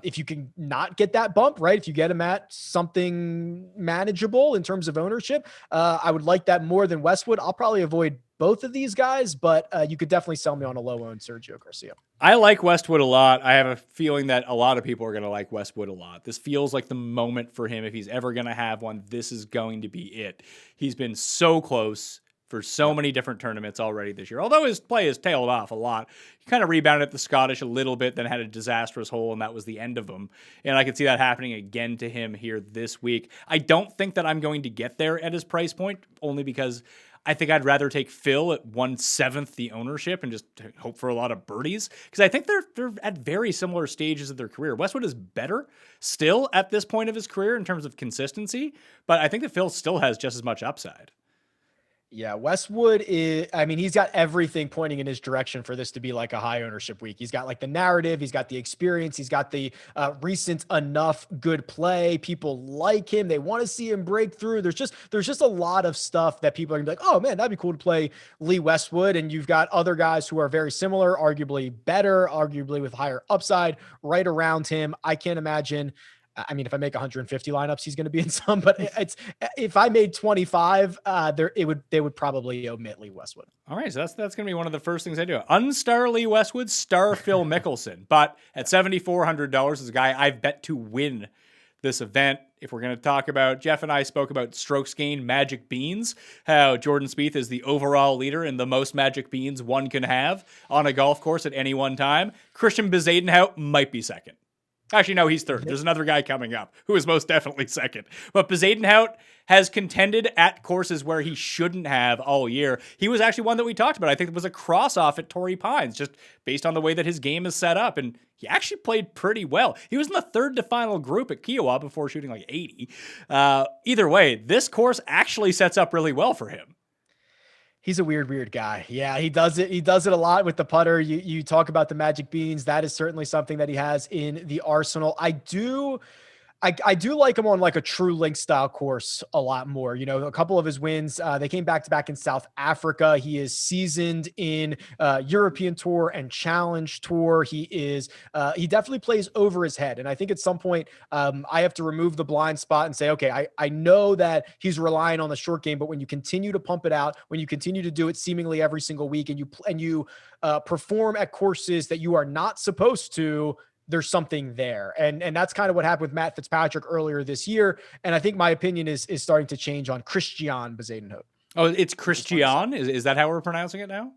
if you can not get that bump, right? If you get him at something manageable in terms of ownership, I would like that more than Westwood. I'll probably avoid both of these guys, but you could definitely sell me on a low-owned Sergio Garcia. I like Westwood a lot. I have a feeling that a lot of people are going to like Westwood a lot. This feels like the moment for him. If he's ever going to have one, this is going to be it. He's been so close for so many different tournaments already this year. Although his play has tailed off a lot. He kind of rebounded at the Scottish a little bit, then had a disastrous hole, and that was the end of him. And I could see that happening again to him here this week. I don't think that I'm going to get there at his price point, only because I think I'd rather take Phil at 1/7 the ownership and just hope for a lot of birdies, because I think they're at very similar stages of their career. Westwood is better still at this point of his career in terms of consistency, but I think that Phil still has just as much upside. Yeah, Westwood is, I mean, he's got everything pointing in his direction for this to be like a high ownership week. He's got like the narrative, he's got the experience, he's got the recent enough good play. People like him. They want to see him break through. There's just a lot of stuff that people are gonna be like, oh man, that'd be cool to play Lee Westwood. And you've got other guys who are very similar, arguably better, arguably with higher upside right around him. I can't imagine. I mean, if I make 150 lineups, he's going to be in some, but if I made 25, they would probably omit Lee Westwood. All right. So that's going to be one of the first things I do. Unstar Lee Westwood, star Phil Mickelson, but at $7,400 is a guy I've bet to win this event. If we're going to talk about, Jeff and I spoke about strokes gained magic beans, how Jordan Spieth is the overall leader in the most magic beans one can have on a golf course at any one time. Christian Bezuidenhout might be second. Actually, no, he's third. There's another guy coming up who is most definitely second. But Bezuidenhout has contended at courses where he shouldn't have all year. He was actually one that we talked about. I think it was a cross-off at Torrey Pines, just based on the way that his game is set up. And he actually played pretty well. He was in the third to final group at Kiowa before shooting like 80. Either way, this course actually sets up really well for him. He's a weird guy. Yeah, he does it. He does it a lot with the putter. You talk about the magic beans. That is certainly something that he has in the arsenal. I do like him on like a true link style course a lot more. You know, a couple of his wins, they came back to back in South Africa. He is seasoned in European Tour and Challenge Tour. He definitely plays over his head. And I think at some point I have to remove the blind spot and say, okay, I know that he's relying on the short game, but when you continue to pump it out, when you continue to do it seemingly every single week, and you perform at courses that you are not supposed to, there's something there. And that's kind of what happened with Matt Fitzpatrick earlier this year. And I think my opinion is starting to change on Christian Bezuidenhout. Oh, it's Christian? Is that how we're pronouncing it now?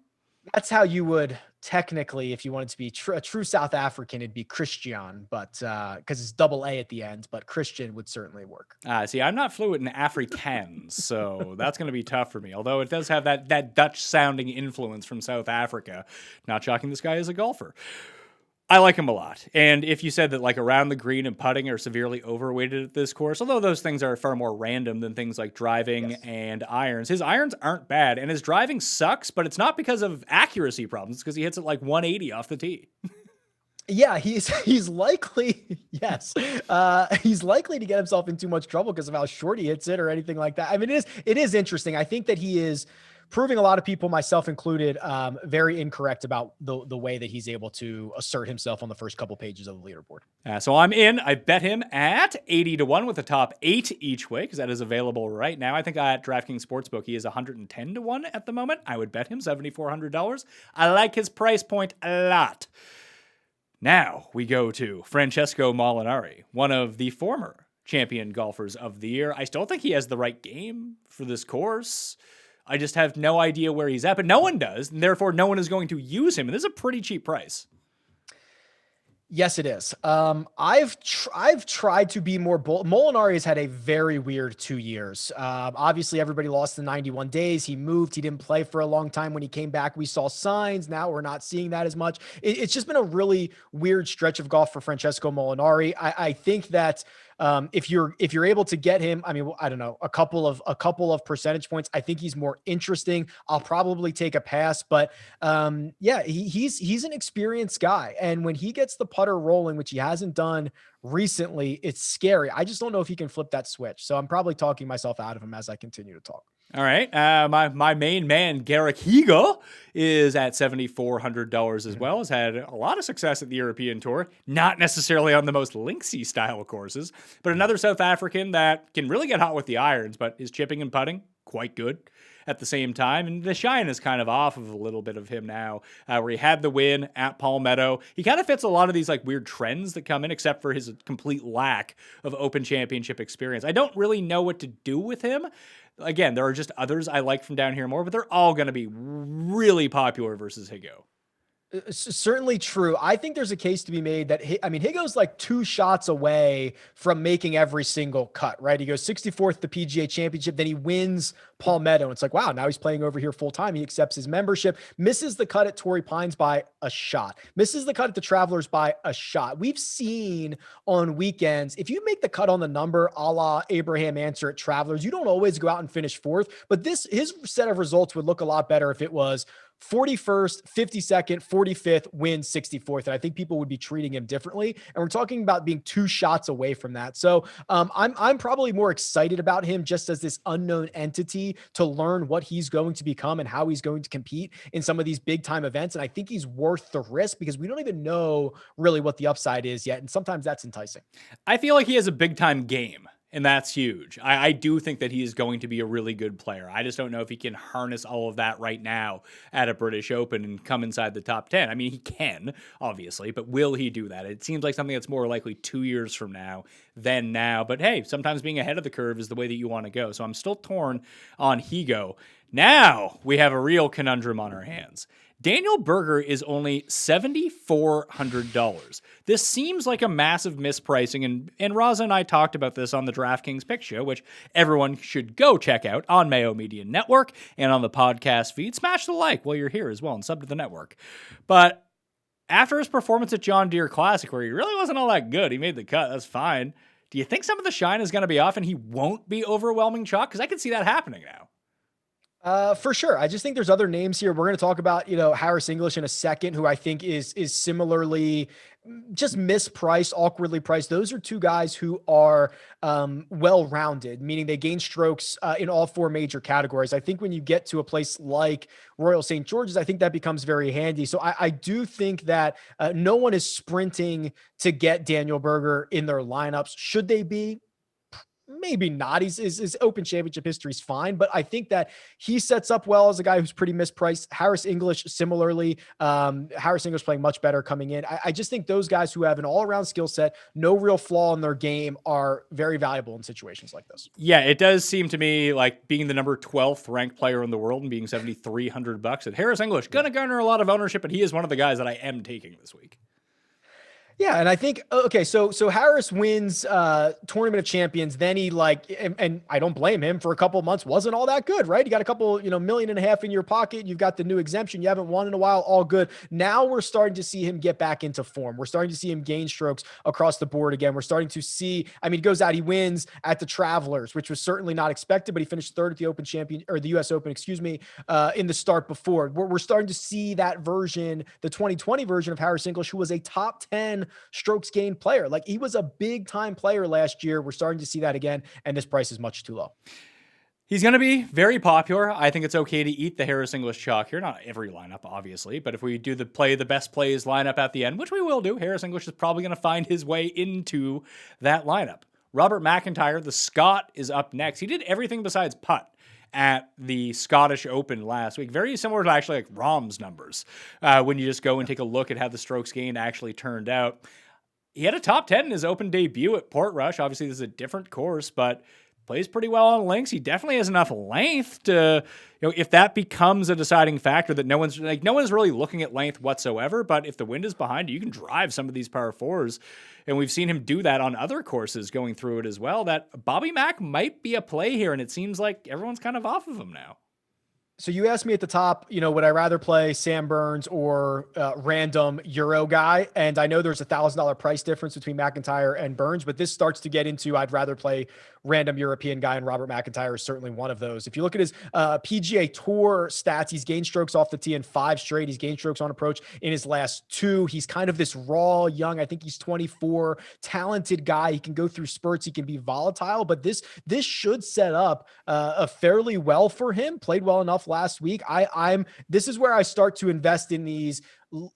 That's how you would technically, if you wanted to be a true South African, it'd be Christian, but because it's double A at the end, but Christian would certainly work. See, I'm not fluent in Afrikaans, so that's going to be tough for me. Although it does have that Dutch sounding influence from South Africa. Not shocking this guy is a golfer. I like him a lot. And if you said that like around the green and putting are severely overweighted at this course, although those things are far more random than things like driving and irons, his irons aren't bad. And his driving sucks, but it's not because of accuracy problems. It's because he hits it like 180 off the tee. Yeah, he's likely, yes, he's likely to get himself in too much trouble because of how short he hits it or anything like that. I mean, it is interesting. I think that he is proving a lot of people, myself included, very incorrect about the way that he's able to assert himself on the first couple pages of the leaderboard. So I'm in. I bet him at 80-1 with the top 8 each way because that is available right now. I think at DraftKings Sportsbook he is 110-1 at the moment. I would bet him $7,400. I like his price point a lot. Now we go to Francesco Molinari, one of the former champion golfers of the year. I still think he has the right game for this course. I just have no idea where he's at, but no one does, and therefore no one is going to use him. And this is a pretty cheap price. Yes, it is. I've tried to be more bold. Molinari has had a very weird 2 years. Obviously, everybody lost the 91 days. He moved. He didn't play for a long time. When he came back, we saw signs. Now we're not seeing that as much. It's just been a really weird stretch of golf for Francesco Molinari. I think that if you're able to get him, I mean, I don't know, a couple of percentage points, I think he's more interesting. I'll probably take a pass, but yeah, he's an experienced guy. And when he gets the putter rolling, which he hasn't done recently, it's scary. I just don't know if he can flip that switch. So I'm probably talking myself out of him as I continue to talk. All right. My main man, Garrick Higgo, is at $7,400 as well. Has had a lot of success at the European Tour. Not necessarily on the most linksy style courses, but another South African that can really get hot with the irons, but is chipping and putting quite good at the same time. And the shine is kind of off of a little bit of him now, where he had the win at Palmetto. He kind of fits a lot of these like weird trends that come in, except for his complete lack of Open Championship experience. I don't really know what to do with him. Again, there are just others I like from down here more, but they're all going to be really popular versus Higgo. Certainly true. I think there's a case to be made that, Higgo's like 2 shots away from making every single cut, right? He goes 64th the PGA Championship, then he wins Palmetto. It's like, wow, now he's playing over here full time. He accepts his membership, misses the cut at Torrey Pines by a shot, misses the cut at the Travelers by a shot. We've seen on weekends, if you make the cut on the number, a la Abraham Ancer at Travelers, you don't always go out and finish 4th, but his set of results would look a lot better if it was 41st, 52nd, 45th, win 64th. And I think people would be treating him differently. And we're talking about being 2 shots away from that. So I'm probably more excited about him just as this unknown entity to learn what he's going to become and how he's going to compete in some of these big time events. And I think he's worth the risk because we don't even know really what the upside is yet. And sometimes that's enticing. I feel like he has a big time game. And that's huge. I do think that he is going to be a really good player. I just don't know if he can harness all of that right now at a British Open and come inside the top 10. I mean, he can, obviously, but will he do that? It seems like something that's more likely 2 years from now than now. But hey, sometimes being ahead of the curve is the way that you want to go. So I'm still torn on Higgo. Now we have a real conundrum on our hands. Daniel Berger is only $7,400. This seems like a massive mispricing, and Raza and I talked about this on the DraftKings Picks show, which everyone should go check out on Mayo Media Network and on the podcast feed. Smash the like while you're here as well and sub to the network. But after his performance at John Deere Classic, where he really wasn't all that good, he made the cut, that's fine. Do you think some of the shine is going to be off and he won't be overwhelming chalk? Because I can see that happening now. For sure. I just think there's other names here. We're going to talk about, Harris English in a second, who I think is similarly just mispriced, awkwardly priced. Those are two guys who are well-rounded, meaning they gain strokes in all four major categories. I think when you get to a place like Royal St. George's, I think that becomes very handy. So I do think that no one is sprinting to get Daniel Berger in their lineups. Should they be? Maybe not. His Open Championship history is fine, but I think that he sets up well as a guy who's pretty mispriced. Harris English, similarly. Harris English playing much better coming in. I just think those guys who have an all-around skill set, no real flaw in their game, are very valuable in situations like this. Yeah, it does seem to me like being the number 12th ranked player in the world and being $7,300. And Harris English going to garner a lot of ownership, but he is one of the guys that I am taking this week. Yeah, and I think so Harris wins Tournament of Champions, then he and I don't blame him, for a couple of months wasn't all that good, right? You got a couple, $1.5 million in your pocket, you've got the new exemption, you haven't won in a while, all good. Now we're starting to see him get back into form. We're starting to see him gain strokes across the board again. We're starting to see, he goes out, he wins at the Travelers, which was certainly not expected, but he finished third at the Open Champion, or the US Open, in the start before. We're starting to see that version, the 2020 version of Harris English, who was a top 10 strokes gained player. Like, he was a big time player last year. We're starting to see that again, and this price is much too low. He's going to be very popular. I think it's okay to eat the Harris English chalk here. Not every lineup, obviously, but if we do the best plays lineup at the end, which we will do, Harris English is probably going to find his way into that lineup. Robert Macintyre, the Scot, is up next. He did everything besides putt at the Scottish Open last week. Very similar to actually like Rahm's numbers when you just go and take a look at how the strokes gained actually turned out. He had a top 10 in his Open debut at Portrush. Obviously, this is a different course, but plays pretty well on links. He definitely has enough length to, if that becomes a deciding factor, that no one's really looking at length whatsoever. But if the wind is behind you, you can drive some of these par fours. And we've seen him do that on other courses going through it as well. That Bobby Mack might be a play here. And it seems like everyone's kind of off of him now. So you asked me at the top, would I rather play Sam Burns or random Euro guy? And I know there's $1,000 price difference between McIntyre and Burns, but this starts to get into I'd rather play random European guy, and Robert McIntyre is certainly one of those. If you look at his PGA Tour stats, he's gained strokes off the tee in 5 straight. He's gained strokes on approach in his last 2. He's kind of this raw, young, I think he's 24, talented guy. He can go through spurts. He can be volatile, but this should set up fairly well for him. Played well enough last week. This is where I start to invest in these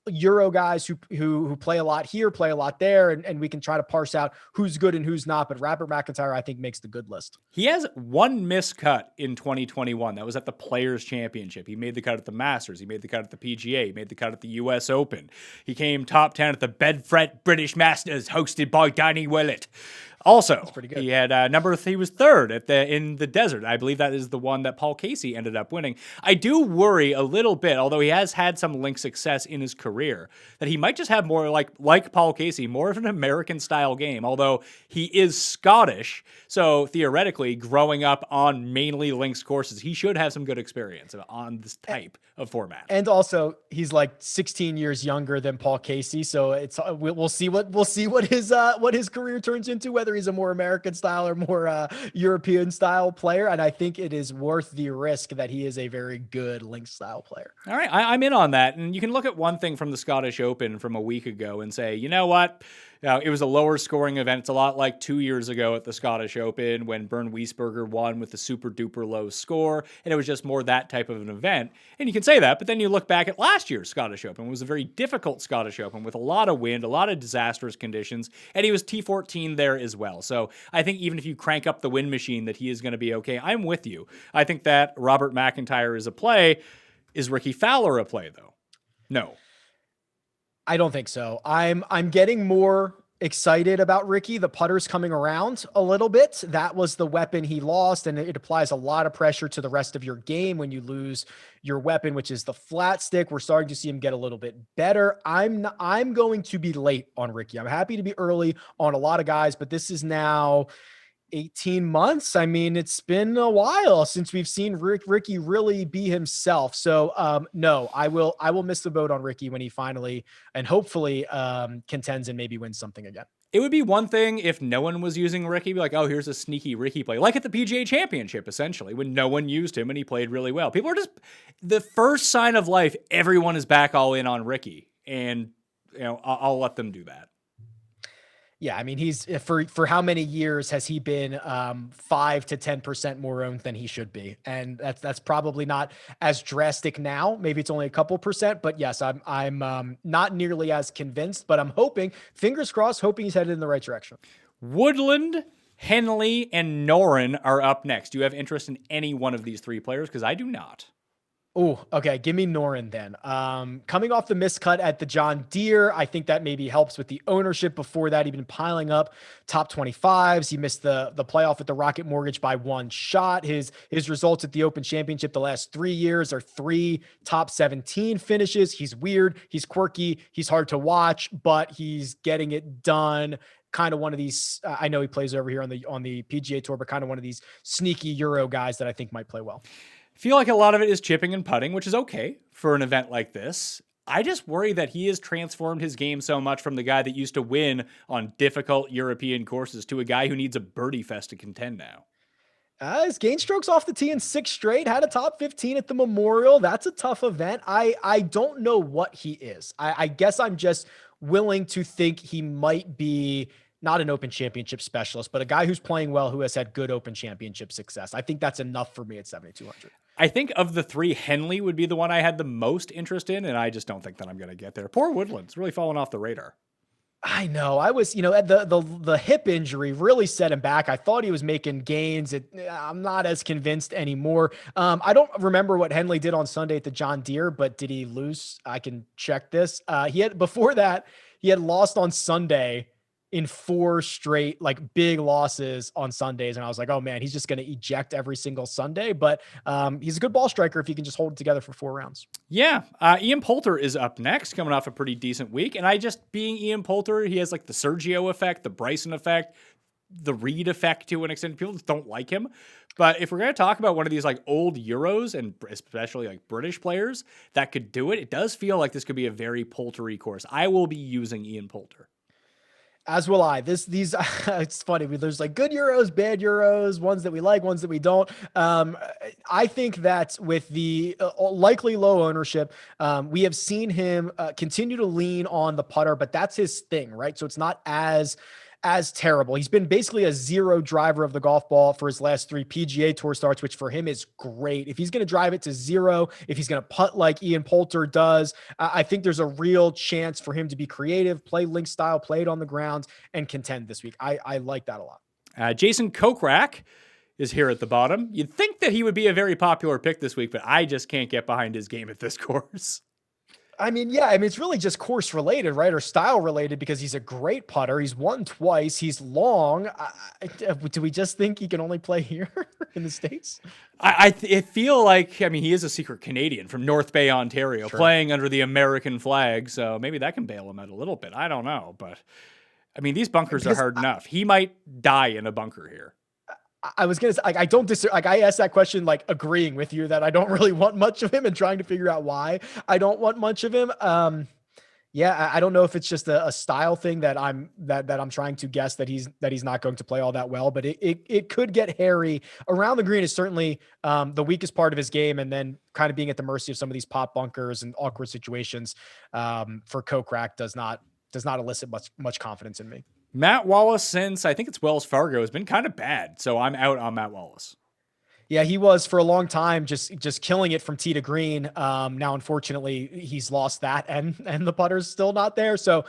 Euro guys who play a lot here, play a lot there, and we can try to parse out who's good and who's not. But Robert McIntyre, I think, makes the good list. He has one miscut in 2021. That was at the Players Championship. He made the cut at the Masters. He made the cut at the PGA. He made the cut at the US Open. He came top 10 at the Bedfret British Masters, hosted by Danny Willett. Also, he had he was third in the Desert. I believe that is the one that Paul Casey ended up winning. I do worry a little bit, although he has had some link success in his career, that he might just have more like Paul Casey, more of an American style game, although he is Scottish. So theoretically, growing up on mainly links courses, he should have some good experience on this type of format. And also, he's like 16 years younger than Paul Casey, so we'll see what his career turns into, whether he's a more American style or more European style player. And I think it is worth the risk that he is a very good link style player. All right. I'm in on that. And you can look at one thing from the Scottish Open from a week ago and say, you know what? It was a lower scoring event. It's a lot like 2 years ago at the Scottish Open when Bernd Wiesberger won with a super duper low score. And it was just more that type of an event. And you can say that, but then you look back at last year's Scottish Open. It was a very difficult Scottish Open with a lot of wind, a lot of disastrous conditions. And he was T14 there as well. So I think even if you crank up the wind machine, that he is going to be okay. I'm with you. I think that Robert McIntyre is a play. Is Ricky Fowler a play, though? No. I don't think so. I'm getting more excited about Ricky. The putter's coming around a little bit. That was the weapon he lost, and it applies a lot of pressure to the rest of your game when you lose your weapon, which is the flat stick. We're starting to see him get a little bit better. I'm going to be late on Ricky. I'm happy to be early on a lot of guys, but this is now 18 months. I mean, it's been a while since we've seen Ricky really be himself. So no, I will miss the boat on Ricky when he finally and hopefully contends and maybe wins something again. It would be one thing if no one was using Ricky, be like, oh, here's a sneaky Ricky play, like at the PGA Championship, essentially, when no one used him and he played really well. People are just, the first sign of life, everyone is back all in on Ricky, and I'll let them do that. Yeah, I mean, he's for how many years has he been 5 to 10% more owned than he should be, and that's probably not as drastic now. Maybe it's only a couple percent, but yes, I'm not nearly as convinced. But I'm hoping, fingers crossed, hoping he's headed in the right direction. Woodland, Henley, and Noren are up next. Do you have interest in any one of these three players? Because I do not. Oh, okay. Give me Noren then. Coming off the miscut at the John Deere, I think that maybe helps with the ownership. Before that, he'd been piling up top 25s. He missed the playoff at the Rocket Mortgage by one shot. His results at the Open Championship the last 3 years are 3 top 17 finishes. He's weird. He's quirky. He's hard to watch, but he's getting it done. Kind of one of these, I know he plays over here on the PGA Tour, but kind of one of these sneaky Euro guys that I think might play well. I feel like a lot of it is chipping and putting, which is okay for an event like this. I just worry that he has transformed his game so much from the guy that used to win on difficult European courses to a guy who needs a birdie fest to contend now. His gain strokes off the tee in 6 straight, had a top 15 at the Memorial. That's a tough event. I don't know what he is. I guess I'm just willing to think he might be not an Open Championship specialist, but a guy who's playing well, who has had good Open Championship success. I think that's enough for me at 7,200. I think of the three, Henley would be the one I had the most interest in, and I just don't think that I'm going to get there. Poor Woodland's really fallen off the radar. I know. I was, the hip injury really set him back. I thought he was making gains. I'm not as convinced anymore. I don't remember what Henley did on Sunday at the John Deere, but did he lose? I can check this. Before that, he had lost on Sunday in 4 straight, big losses on Sundays. And I was like, oh man, he's just going to eject every single Sunday. But he's a good ball striker if he can just hold it together for 4 rounds. Yeah. Ian Poulter is up next, coming off a pretty decent week. And being Ian Poulter, he has the Sergio effect, the Bryson effect, the Reed effect to an extent. People just don't like him. But if we're going to talk about one of these old Euros and especially British players that could do it, it does feel like this could be a very Poulter-y course. I will be using Ian Poulter. As will I. These it's funny. There's good Euros, bad Euros, ones that we like, ones that we don't. I think that with the likely low ownership, we have seen him continue to lean on the putter, but that's his thing, right? So it's not as terrible. He's been basically a 0 driver of the golf ball for his last 3 PGA Tour starts, which for him is great. If he's going to drive it to 0, if he's going to putt like Ian Poulter does, I think there's a real chance for him to be creative, play link style, play it on the ground, and contend this week. I like that a lot. Jason Kokrak is here at the bottom. You'd think that he would be a very popular pick this week, but I just can't get behind his game at this course. It's really just course related, right? Or style related, because he's a great putter. He's won twice. He's long. Do we just think he can only play here in the States? I feel like, he is a secret Canadian from North Bay, Ontario, sure, playing under the American flag. So maybe that can bail him out a little bit. I don't know. But these bunkers are hard enough. He might die in a bunker here. I was going to say, I don't I asked that question, agreeing with you that I don't really want much of him and trying to figure out why I don't want much of him. I don't know if it's just a style thing that I'm trying to guess that he's not going to play all that well, but it could get hairy. Around the green is certainly the weakest part of his game. And then kind of being at the mercy of some of these pop bunkers and awkward situations for Kokrak does not elicit much confidence in me. Matt Wallace, since I think it's Wells Fargo, has been kind of bad. So I'm out on Matt Wallace. Yeah, he was for a long time just killing it from tee to green. Now, unfortunately, he's lost that and the putter's still not there. So,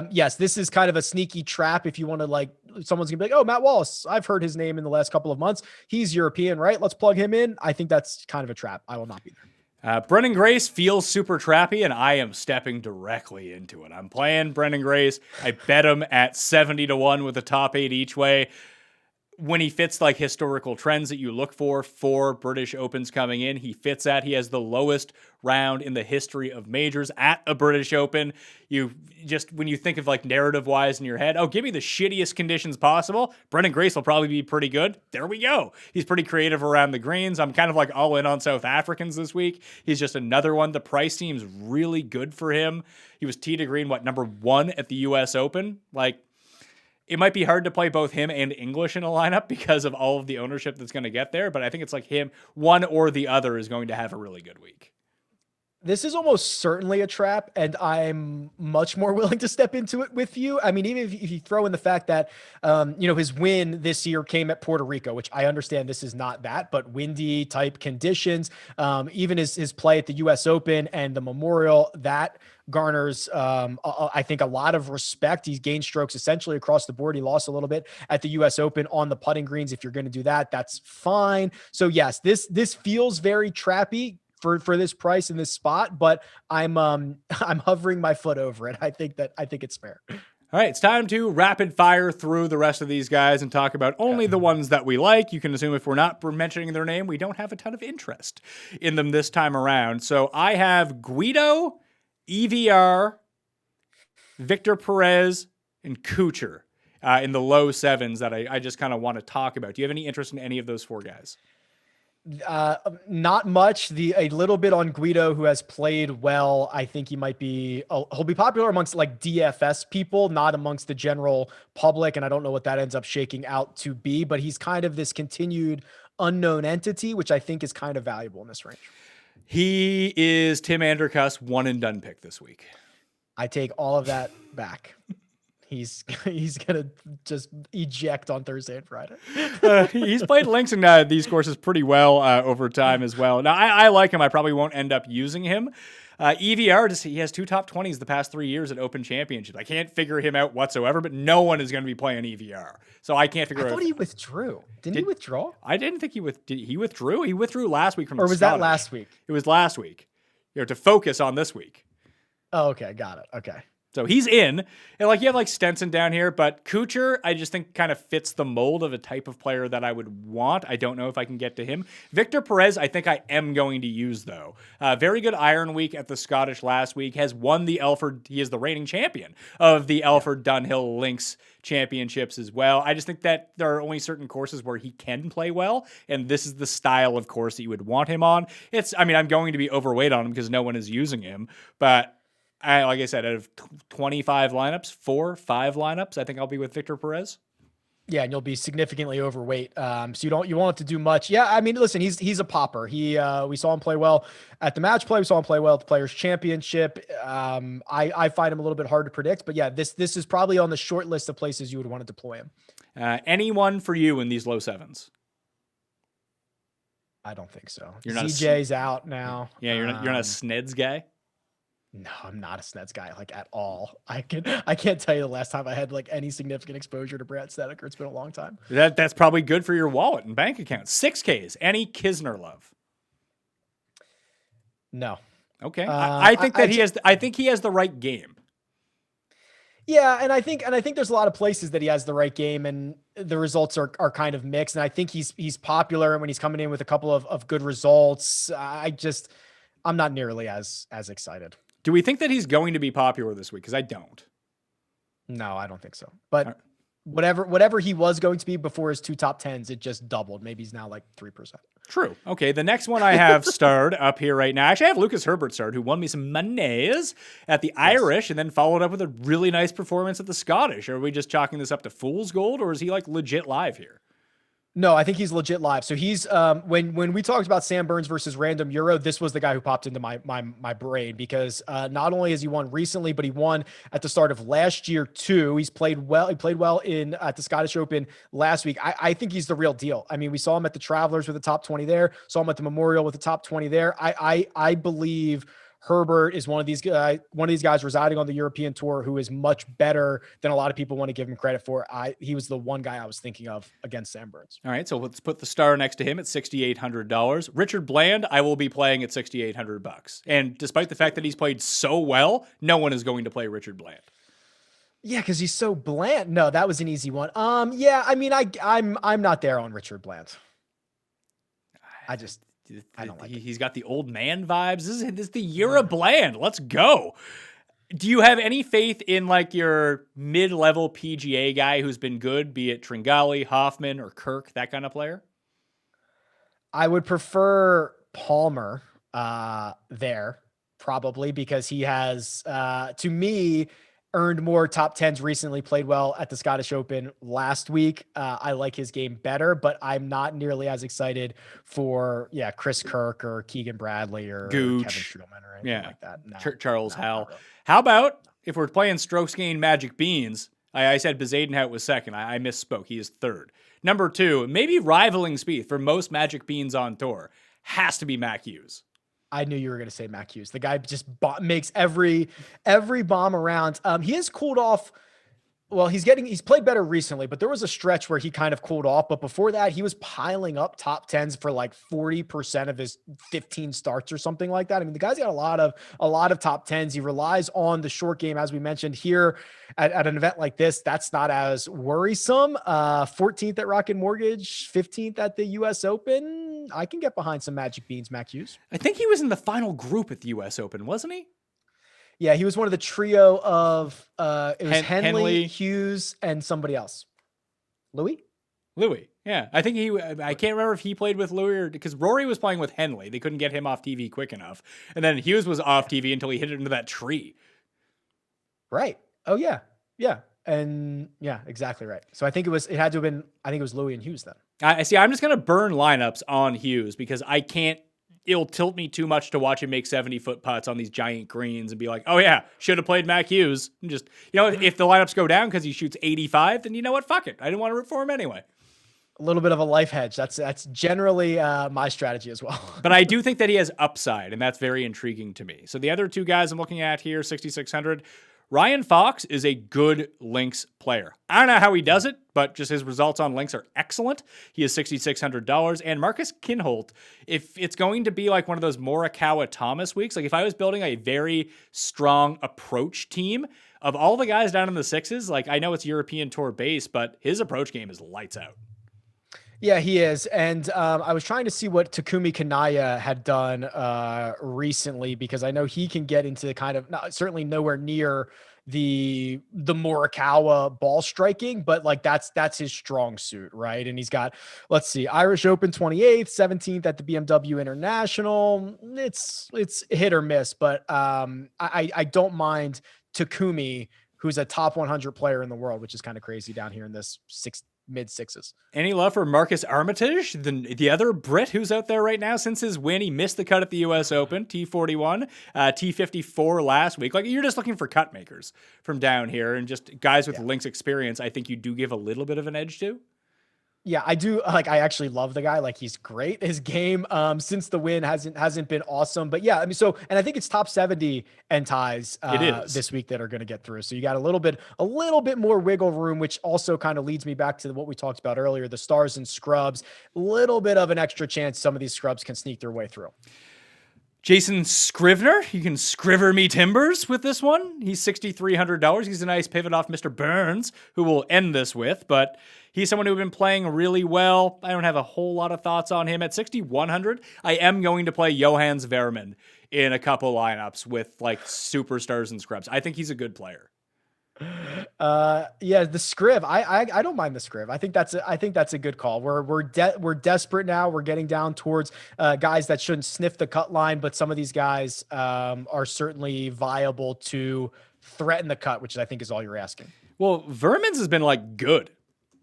yes, this is kind of a sneaky trap. If you want to someone's gonna be like, oh, Matt Wallace, I've heard his name in the last couple of months. He's European, right? Let's plug him in. I think that's kind of a trap. I will not be there. Brendan Grace feels super trappy, and I am stepping directly into it. I'm playing Brendan Grace. I bet him at 70-1 with a top 8 each way. When he fits like historical trends that you look for British Opens coming in, he fits that. He has the lowest round in the history of majors at a British Open. You just, when you think of like narrative wise in your head, oh, give me the shittiest conditions possible. Brendan Grace will probably be pretty good. There we go. He's pretty creative around the greens. I'm kind of like all in on South Africans this week. He's just another one. The price seems really good for him. He was tee to green, number 1 at the US Open? Like, it might be hard to play both him and English in a lineup because of all of the ownership that's going to get there. But I think it's like him, one or the other is going to have a really good week. This is almost certainly a trap, and I'm much more willing to step into it with you. I mean, even if you throw in the fact that, his win this year came at Puerto Rico, which I understand this is not that, but windy type conditions, even his play at the US Open and the Memorial, that garners, I think, a lot of respect. He's gained strokes essentially across the board. He lost a little bit at the US Open on the putting greens. If you're going to do that, that's fine. So yes, this feels very trappy for this price in this spot, but I'm hovering my foot over it. I think it's fair. All right, it's time to rapid fire through the rest of these guys and talk about only the ones that we like. You can assume if we're not mentioning their name, we don't have a ton of interest in them this time around. So I have Guido, EVR, Victor Perez, and Kuchar in the low 7s that I just kind of want to talk about. Do you have any interest in any of those 4 guys? Not much. A little bit on Guido, who has played well. I think he might be, he'll be popular amongst like DFS people, not amongst the general public. And I don't know what that ends up shaking out to be, but he's kind of this continued unknown entity, which I think is kind of valuable in this range. He is Tim Andercutt's one and done pick this week. I take all of that back. He's gonna just eject on Thursday and Friday. He's played links in these courses pretty well over time as well. Now I like him. I probably won't end up using him. EVR, he has 2 top 20s the past 3 years at Open Championships. I can't figure him out whatsoever, but no one is going to be playing EVR. So I can't figure out. I thought he withdrew. Didn't he withdraw? I didn't think he withdrew. He withdrew last week from Or the was Scottish. that last week? It was last week. To focus on this week. Oh, okay. Got it. Okay. So he's in, and like you have like Stenson down here, but Kuchar, I just think kind of fits the mold of a type of player that I would want. I don't know if I can get to him. Victor Perez, I think I am going to use though. Very good iron week at the Scottish last week, has won the Elford. He is the reigning champion of the Elford Dunhill Links Championships as well. I just think that there are only certain courses where he can play well, and this is the style of course that you would want him on. I'm going to be overweight on him because no one is using him, but like I said, out of 25 lineups, 5 lineups, I think I'll be with Victor Perez. Yeah, and you'll be significantly overweight. So you won't have to do much. Yeah, I mean, listen, he's a popper. We saw him play well at the match play. We saw him play well at the Players Championship. I find him a little bit hard to predict, but yeah, this is probably on the short list of places you would want to deploy him. Anyone for you in these low 7s? I don't think so. You're not ZJ's out now. Yeah, you're not a Sneds guy. No, I'm not a Sneds guy, like at all. I can't tell you the last time I had like any significant exposure to Brad Snedeker. It's been a long time. That's probably good for your wallet and bank account. 6Ks. Any Kisner love? No. Okay. I think he has the right game. Yeah, and I think there's a lot of places that he has the right game, and the results are kind of mixed. And I think he's popular, and when he's coming in with a couple of good results, I'm not nearly as excited. Do we think that he's going to be popular this week? Because I don't. No, I don't think so. But whatever he was going to be before his 2 top 10s, it just doubled. Maybe he's now like 3%. True. Okay, the next one I have starred up here right now. Actually, I have Lucas Herbert starred, who won me some monies at the Irish and then followed up with a really nice performance at the Scottish. Are we just chalking this up to fool's gold, or is he like legit live here? No, I think he's legit live. So he's when we talked about Sam Burns versus Random Euro, this was the guy who popped into my brain because not only has he won recently, but he won at the start of last year too. He's played well. He played well at the Scottish Open last week. I think he's the real deal. I mean, we saw him at the Travelers with the top 20 there. Saw him at the Memorial with the top 20 there. I believe Herbert is one of these guys residing on the European tour who is much better than a lot of people want to give him credit for. He was the one guy I was thinking of against Sam Burns. All right, so let's put the star next to him at $6,800. Richard Bland, I will be playing at $6,800. And despite the fact that he's played so well, no one is going to play Richard Bland. Yeah, because he's so bland. No, that was an easy one. Yeah, I mean, I'm not there on Richard Bland. I don't like it. He's got the old man vibes. This is the year of Bland. Let's go. Do you have any faith in like your mid-level PGA guy who's been good, be it Tringali, Hoffman, or Kirk, that kind of player? I would prefer Palmer there, probably, because he has, to me, earned more top 10s recently, played well at the Scottish Open last week. I like his game better, but I'm not nearly as excited for, Chris Kirk or Keegan Bradley or Gooch. Kevin Streelman or anything like that. No, Charles Howell. Really. How about if we're playing strokes gained magic beans? I said Bezuidenhout was second. I misspoke. He is third. Number 2, maybe rivaling Spieth for most magic beans on tour, has to be Mac Hughes. I knew you were going to say Mac Hughes. The guy just makes every bomb around. He has cooled off. Well, he's played better recently, but there was a stretch where he kind of cooled off. But before that, he was piling up top 10s for like 40% of his 15 starts or something like that. I mean, the guy's got a lot of top 10s. He relies on the short game, as we mentioned here at an event like this. That's not as worrisome. 14th at Rocket Mortgage, 15th at the U.S. Open. I can get behind some magic beans, Mac Hughes. I think he was in the final group at the U.S. Open, wasn't he? Yeah, he was one of the trio of it was Henley, Hughes, and somebody else. Louis. Yeah, I think I can't remember if he played with Louis or because Rory was playing with Henley. They couldn't get him off TV quick enough, and then Hughes was off TV until he hit it into that tree. Right. Oh yeah, and yeah, exactly right. So I think it had to have been. I think it was Louis and Hughes then. I see. I'm just gonna burn lineups on Hughes because I can't. It'll tilt me too much to watch him make 70-foot putts on these giant greens and be like, oh yeah, should have played Mac Hughes. And just, if the lineups go down because he shoots 85, then you know what? Fuck it. I didn't want to root for him anyway. A little bit of a life hedge. That's generally my strategy as well. But I do think that he has upside, and that's very intriguing to me. So the other two guys I'm looking at here, 6,600. Ryan Fox is a good links player. I don't know how he does it, but just his results on links are excellent. He is $6,600. And Marcus Kinholt, if it's going to be like one of those Morikawa Thomas weeks, like if I was building a very strong approach team of all the guys down in the sixes, like I know it's European Tour base, but his approach game is lights out. Yeah, he is. And I was trying to see what Takumi Kanaya had done recently, because I know he can get into kind of certainly nowhere near the Morikawa ball striking, but like that's his strong suit, right? And he's got, let's see, Irish Open 28th, 17th at the BMW International. It's hit or miss, but I don't mind Takumi, who's a top 100 player in the world, which is kind of crazy down here in this mid-sixes. Any love for Marcus Armitage, the other Brit who's out there right now? Since his win, he missed the cut at the U.S. Open, T41, T54 last week. Like, you're just looking for cut makers from down here and just guys with links experience. I think you do give a little bit of an edge to. Yeah, I do. Like, I actually love the guy. Like, he's great. His game, since the win hasn't been awesome, but yeah, I mean, and I think it's top 70 and ties this week that are going to get through. So you got a little bit more wiggle room, which also kind of leads me back to what we talked about earlier, the stars and scrubs, little bit of an extra chance some of these scrubs can sneak their way through. Jason Scrivener, you can scriver me timbers with this one. He's $6,300. He's a nice pivot off Mr. Burns, who we'll end this with, but he's someone who's been playing really well. I don't have a whole lot of thoughts on him. At 6,100, I am going to play Johannes Verman in a couple lineups with like superstars and scrubs. I think he's a good player. Yeah, the scriv. I don't mind the scriv. I think that's a good call. We're desperate now. We're getting down towards guys that shouldn't sniff the cut line, but some of these guys are certainly viable to threaten the cut, which I think is all you're asking. Well, Verman's has been like good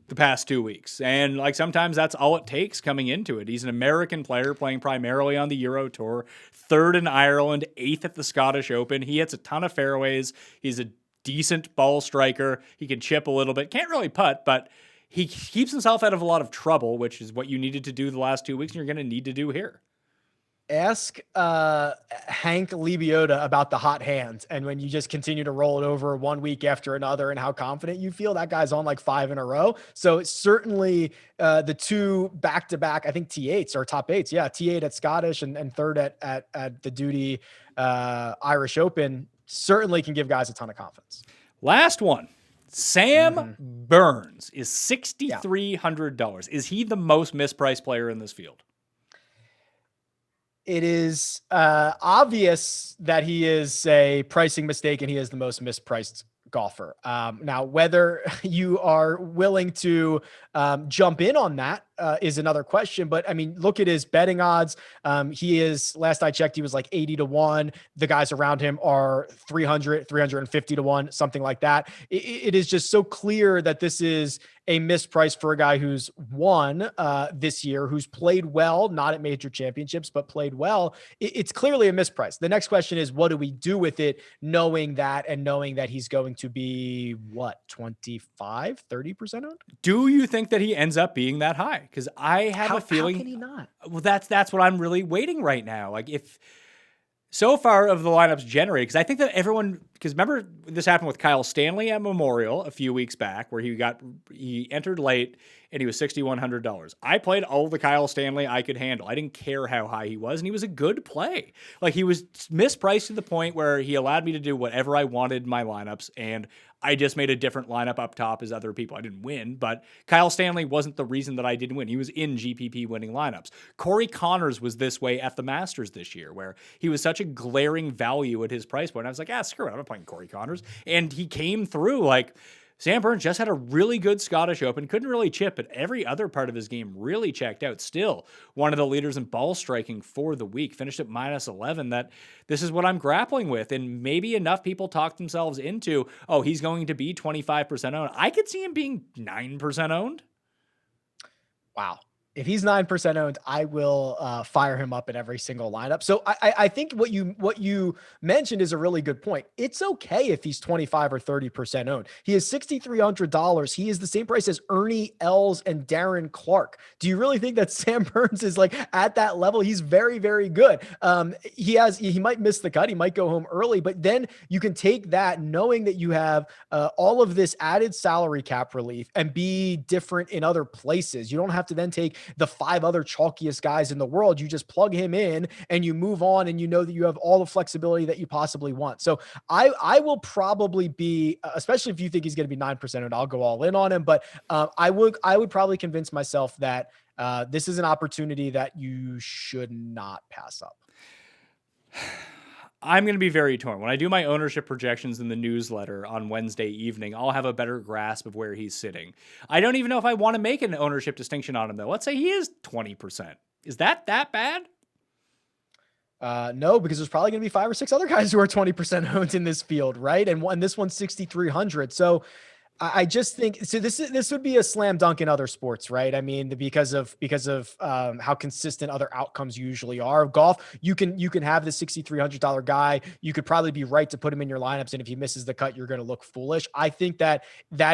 the past 2 weeks, and like sometimes that's all it takes coming into it. He's an American player playing primarily on the Euro Tour, 3rd in Ireland, 8th at the Scottish Open. He hits a ton of fairways. He's a decent ball striker. He can chip a little bit. Can't really putt, but he keeps himself out of a lot of trouble, which is what you needed to do the last 2 weeks, and you're going to need to do here. Ask Hank Lebioda about the hot hand, and when you just continue to roll it over one week after another and how confident you feel. That guy's on like 5 in a row. So certainly the two back-to-back, I think T8s or top 8s. Yeah, T8 at Scottish and third at the Duty Irish Open certainly can give guys a ton of confidence. Last one. Sam Burns is $6,300. Is he the most mispriced player in this field? It is obvious that he is a pricing mistake and he is the most mispriced golfer. Now, whether you are willing to jump in on that is another question. But I mean, look at his betting odds. He is, last I checked, he was like 80-1. The guys around him are 300, 350-1, something like that. It is just so clear that this is a misprice for a guy who's won this year, who's played well, not at major championships, but played well. It's clearly a misprice. The next question is, what do we do with it, knowing that he's going to be, what, 25, 30% owned? Do you think that he ends up being that high? Because I have a feeling. How can he not? Well, that's what I'm really waiting right now. Like, if so far of the lineups generated, because I think that everyone, because remember this happened with Kyle Stanley at Memorial a few weeks back, where he entered late and he was $6,100. I played all the Kyle Stanley I could handle. I didn't care how high he was, and he was a good play. Like, he was mispriced to the point where he allowed me to do whatever I wanted in my lineups, and I just made a different lineup up top as other people. I didn't win, but Kyle Stanley wasn't the reason that I didn't win. He was in GPP winning lineups. Corey Connors was this way at the Masters this year, where he was such a glaring value at his price point. I was like, screw it, I'm not playing Corey Connors. And he came through. Like, Sam Burns just had a really good Scottish Open, couldn't really chip, but every other part of his game really checked out. Still one of the leaders in ball striking for the week, finished at -11. That this is what I'm grappling with. And maybe enough people talk themselves into, oh, he's going to be 25% owned. I could see him being 9% owned. Wow. If he's 9% owned, I will fire him up in every single lineup. So I think what you mentioned is a really good point. It's okay if he's 25 or 30% owned. He is $6,300. He is the same price as Ernie Els and Darren Clark. Do you really think that Sam Burns is like at that level? He's very, very good. He might miss the cut. He might go home early, but then you can take that knowing that you have all of this added salary cap relief and be different in other places. You don't have to then take the 5 other chalkiest guys in the world. You just plug him in and you move on, and you know that you have all the flexibility that you possibly want. So I will probably be, especially if you think he's going to be 9% owned, I'll go all in on him. But I would probably convince myself that this is an opportunity that you should not pass up. I'm going to be very torn. When I do my ownership projections in the newsletter on Wednesday evening, I'll have a better grasp of where he's sitting. I don't even know if I want to make an ownership distinction on him, though. Let's say he is 20%. Is that bad? No, because there's probably going to be 5 or 6 other guys who are 20% owned in this field, right? And this one's 6,300. So I just think, so this would be a slam dunk in other sports, right? I mean, because of how consistent other outcomes usually are. Golf, you can have the $6,300 guy. You could probably be right to put him in your lineups, and if he misses the cut, you're going to look foolish. I think that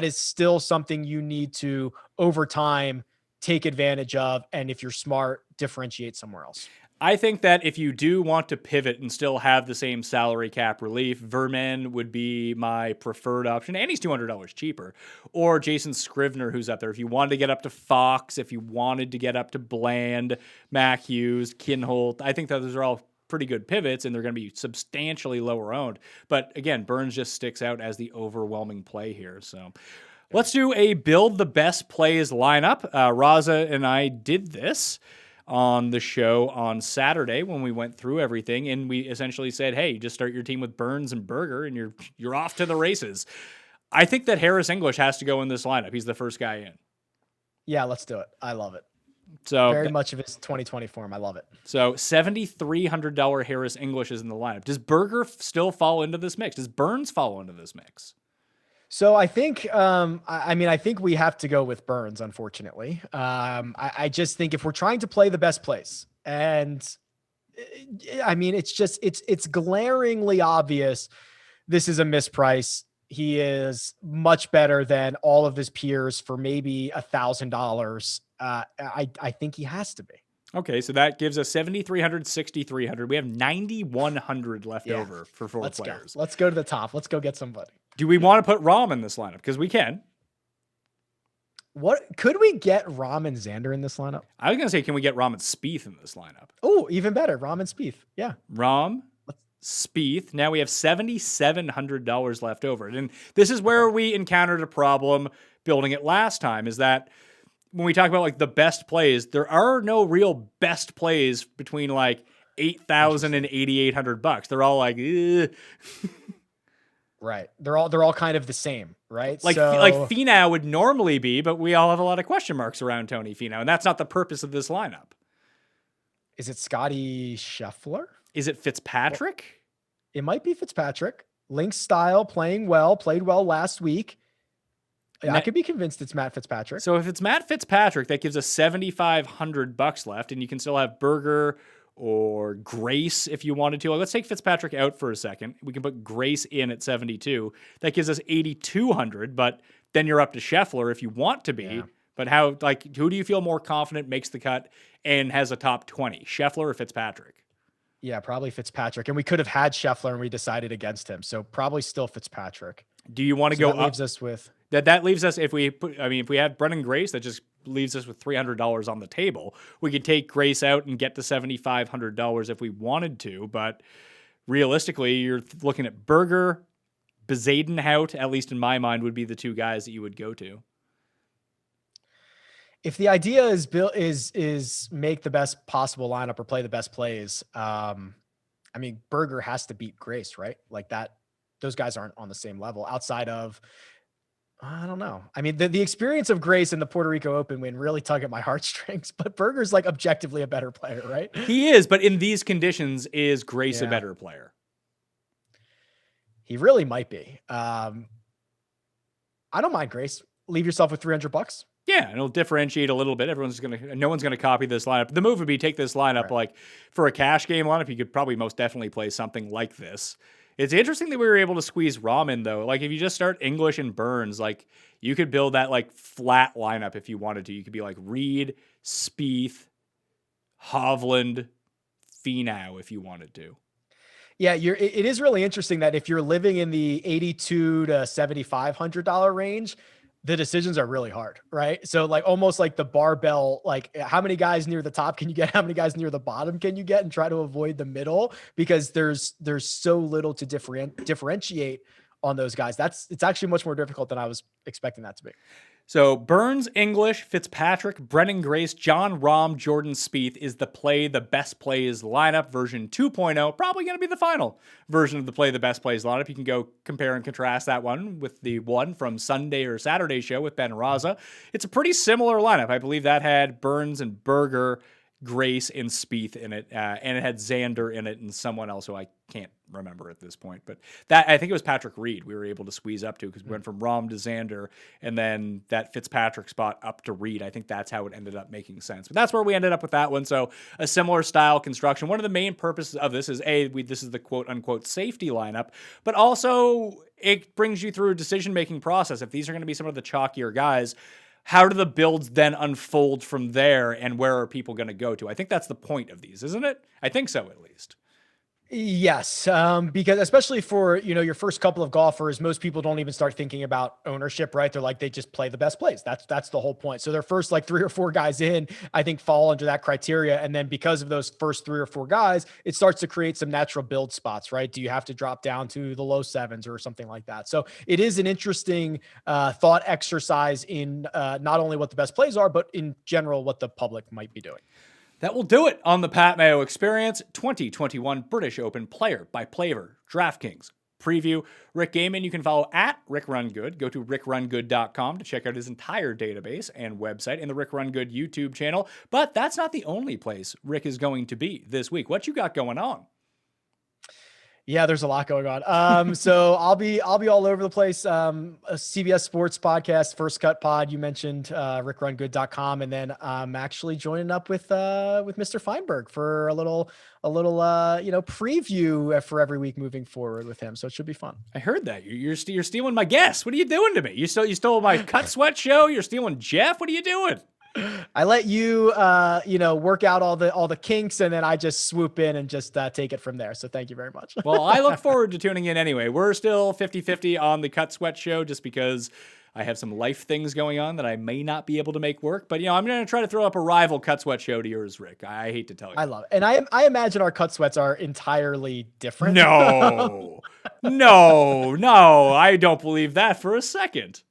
is still something you need to, over time, take advantage of, and if you're smart, differentiate somewhere else. I think that if you do want to pivot and still have the same salary cap relief, Verman would be my preferred option, and he's $200 cheaper. Or Jason Scrivener, who's up there. If you wanted to get up to Fox, if you wanted to get up to Bland, Mac Hughes, Kinholt, I think that those are all pretty good pivots, and they're going to be substantially lower owned. But again, Burns just sticks out as the overwhelming play here. So let's do a build the best plays lineup. Raza and I did this on the show on Saturday when we went through everything, and we essentially said, hey, just start your team with Burns and Berger and you're off to the races. I think that Harris English has to go in this lineup. He's the first guy in. Yeah, let's do it. I love it. So very much of his 2020 form. I love it. So $7,300 Harris English is in the lineup. Does Berger still fall into this mix? Does Burns fall into this mix? So I think, I think we have to go with Burns, unfortunately. I just think if we're trying to play the best plays, and I mean, it's glaringly obvious this is a misprice. He is much better than all of his peers for maybe $1,000. I think he has to be. Okay, so that gives us 7,300, 6,300. We have 9,100 left over for 4 players. Let's go to the top. Let's go get somebody. Do we want to put Rahm in this lineup? Because we can. What could we get Rahm and Xander in this lineup? I was going to say, can we get Rahm and Spieth in this lineup? Oh, even better. Rahm and Spieth. Yeah. Rahm, Spieth. Now we have $7,700 left over. And this is where we encountered a problem building it last time, is that when we talk about like the best plays, there are no real best plays between like $8,000 and $8,800. They're all like, right. They're all kind of the same, right? Like Finau would normally be, but we all have a lot of question marks around Tony Finau, and that's not the purpose of this lineup. Is it Scotty Scheffler? Is it Fitzpatrick? Well, it might be Fitzpatrick. Link style, played well last week. I could be convinced it's Matt Fitzpatrick. So if it's Matt Fitzpatrick, that gives us $7,500 left, and you can still have Berger or Grace if you wanted to. Let's take Fitzpatrick out for a second. We can put Grace in at 72. That gives us 8,200, but then you're up to Scheffler if you want to be. Yeah. But who do you feel more confident makes the cut and has a top 20? Scheffler or Fitzpatrick? Yeah, probably Fitzpatrick. And we could have had Scheffler and we decided against him. So probably still Fitzpatrick. Do you want to go that up? Leaves us with that leaves us if we have Brennan Grace, that just leaves us with $300 on the table. We could take Grace out and get to $7,500 if we wanted to, but realistically, you're looking at Berger, Bezuidenhout, at least in my mind, would be the two guys that you would go to. If the idea is make the best possible lineup or play the best plays, Berger has to beat Grace, right? Like that, those guys aren't on the same level outside of, I don't know. I mean, the experience of Grace in the Puerto Rico Open win really tug at my heartstrings, but Berger's like objectively a better player, right? He is, but in these conditions, is Grace a better player? He really might be. I don't mind Grace. Leave yourself with $300. Yeah, and it'll differentiate a little bit. No one's gonna copy this lineup. The move would be take this lineup like for a cash game lineup. You could probably most definitely play something like this. It's interesting that we were able to squeeze Rahm in though. Like if you just start English and Burns, like you could build that like flat lineup if you wanted to. You could be like Reed, Spieth, Hovland, Finau if you wanted to. Yeah, it is really interesting that if you're living in the $8,200 to $7,500 range, the decisions are really hard, right? So like almost like the barbell, like how many guys near the top can you get? How many guys near the bottom can you get, and try to avoid the middle because there's so little to differentiate on those guys. It's actually much more difficult than I was expecting that to be. So Burns, English, Fitzpatrick, Brennan Grace, John Rahm, Jordan Spieth is the best plays lineup version 2.0. Probably going to be the final version of the best plays lineup. You can go compare and contrast that one with the one from Sunday or Saturday show with Ben Raza. It's a pretty similar lineup. I believe that had Burns and Berger, Grace and Spieth in it, and it had Xander in it and someone else who I can't remember at this point. But that I think it was Patrick Reed we were able to squeeze up to because we went from Rahm to Xander and then that Fitzpatrick spot up to Reed. I think that's how it ended up making sense. But that's where we ended up with that one. So a similar style construction. One of the main purposes of this is this is the quote unquote safety lineup, but also it brings you through a decision-making process. If these are going to be some of the chalkier guys, how do the builds then unfold from there and where are people going to go to? I think that's the point of these, isn't it? I think so, at least. Yes, because especially for, your first couple of golfers, most people don't even start thinking about ownership, right? They're like, they just play the best plays. That's the whole point. So their first like 3 or 4 guys in, I think fall under that criteria. And then because of those first 3 or 4 guys, it starts to create some natural build spots, right? Do you have to drop down to the low 7s or something like that? So it is an interesting thought exercise in not only what the best plays are, but in general, what the public might be doing. That will do it on the Pat Mayo Experience 2021 British Open Player by Player DraftKings preview. Rick Gaiman, you can follow at Rick Run Good. Go to rickrungood.com to check out his entire database and website and the Rick Run Good YouTube channel. But that's not the only place Rick is going to be this week. What you got going on? Yeah, there's a lot going on. So I'll be all over the place. A CBS Sports podcast, First Cut Pod. You mentioned rickrungood.com, and then I'm actually joining up with Mr. Feinberg for a little preview for every week moving forward with him. So it should be fun. I heard that you're stealing my guess. What are you doing to me? You stole my Cut Sweat show. You're stealing Jeff. What are you doing? I let you, work out all the kinks, and then I just swoop in and just take it from there. So thank you very much. Well, I look forward to tuning in anyway. We're still 50-50 on the Cut Sweat show just because I have some life things going on that I may not be able to make work. But, I'm going to try to throw up a rival Cut Sweat show to yours, Rick. I hate to tell you. I love it. And I imagine our Cut Sweats are entirely different. No, no, I don't believe that for a second.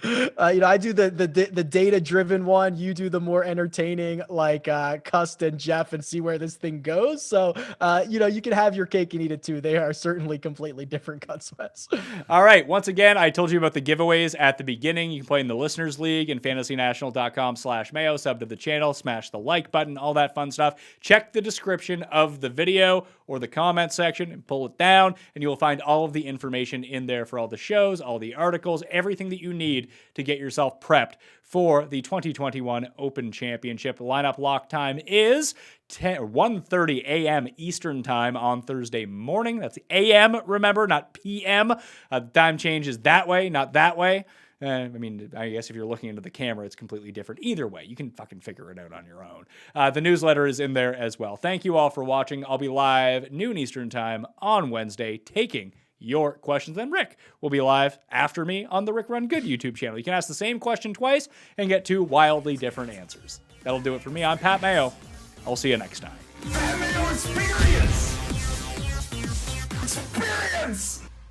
I do the data driven one. You do the more entertaining, like Cust and Jeff, and see where this thing goes. So, you can have your cake and eat it too. They are certainly completely different Cut Sweats. All right. Once again, I told you about the giveaways at the beginning. You can play in the Listeners League and fantasynational.com/Mayo. Sub to the channel, smash the like button, all that fun stuff. Check the description of the video or the comment section and pull it down, and you will find all of the information in there for all the shows, all the articles, everything that you need to get yourself prepped for the 2021 Open Championship. Lineup lock time is 1:30 a.m. Eastern time on Thursday morning. That's a.m., remember, not p.m. The time change is that way, not that way. I guess if you're looking into the camera, it's completely different. Either way, you can fucking figure it out on your own. The newsletter is in there as well. Thank you all for watching. I'll be live noon Eastern time on Wednesday taking your questions. Then Rick will be live after me on the Rick Run Good YouTube channel. You can ask the same question twice and get two wildly different answers. That'll do it for me. I'm Pat Mayo. I'll see you next time. Pat Mayo Experience! Experience!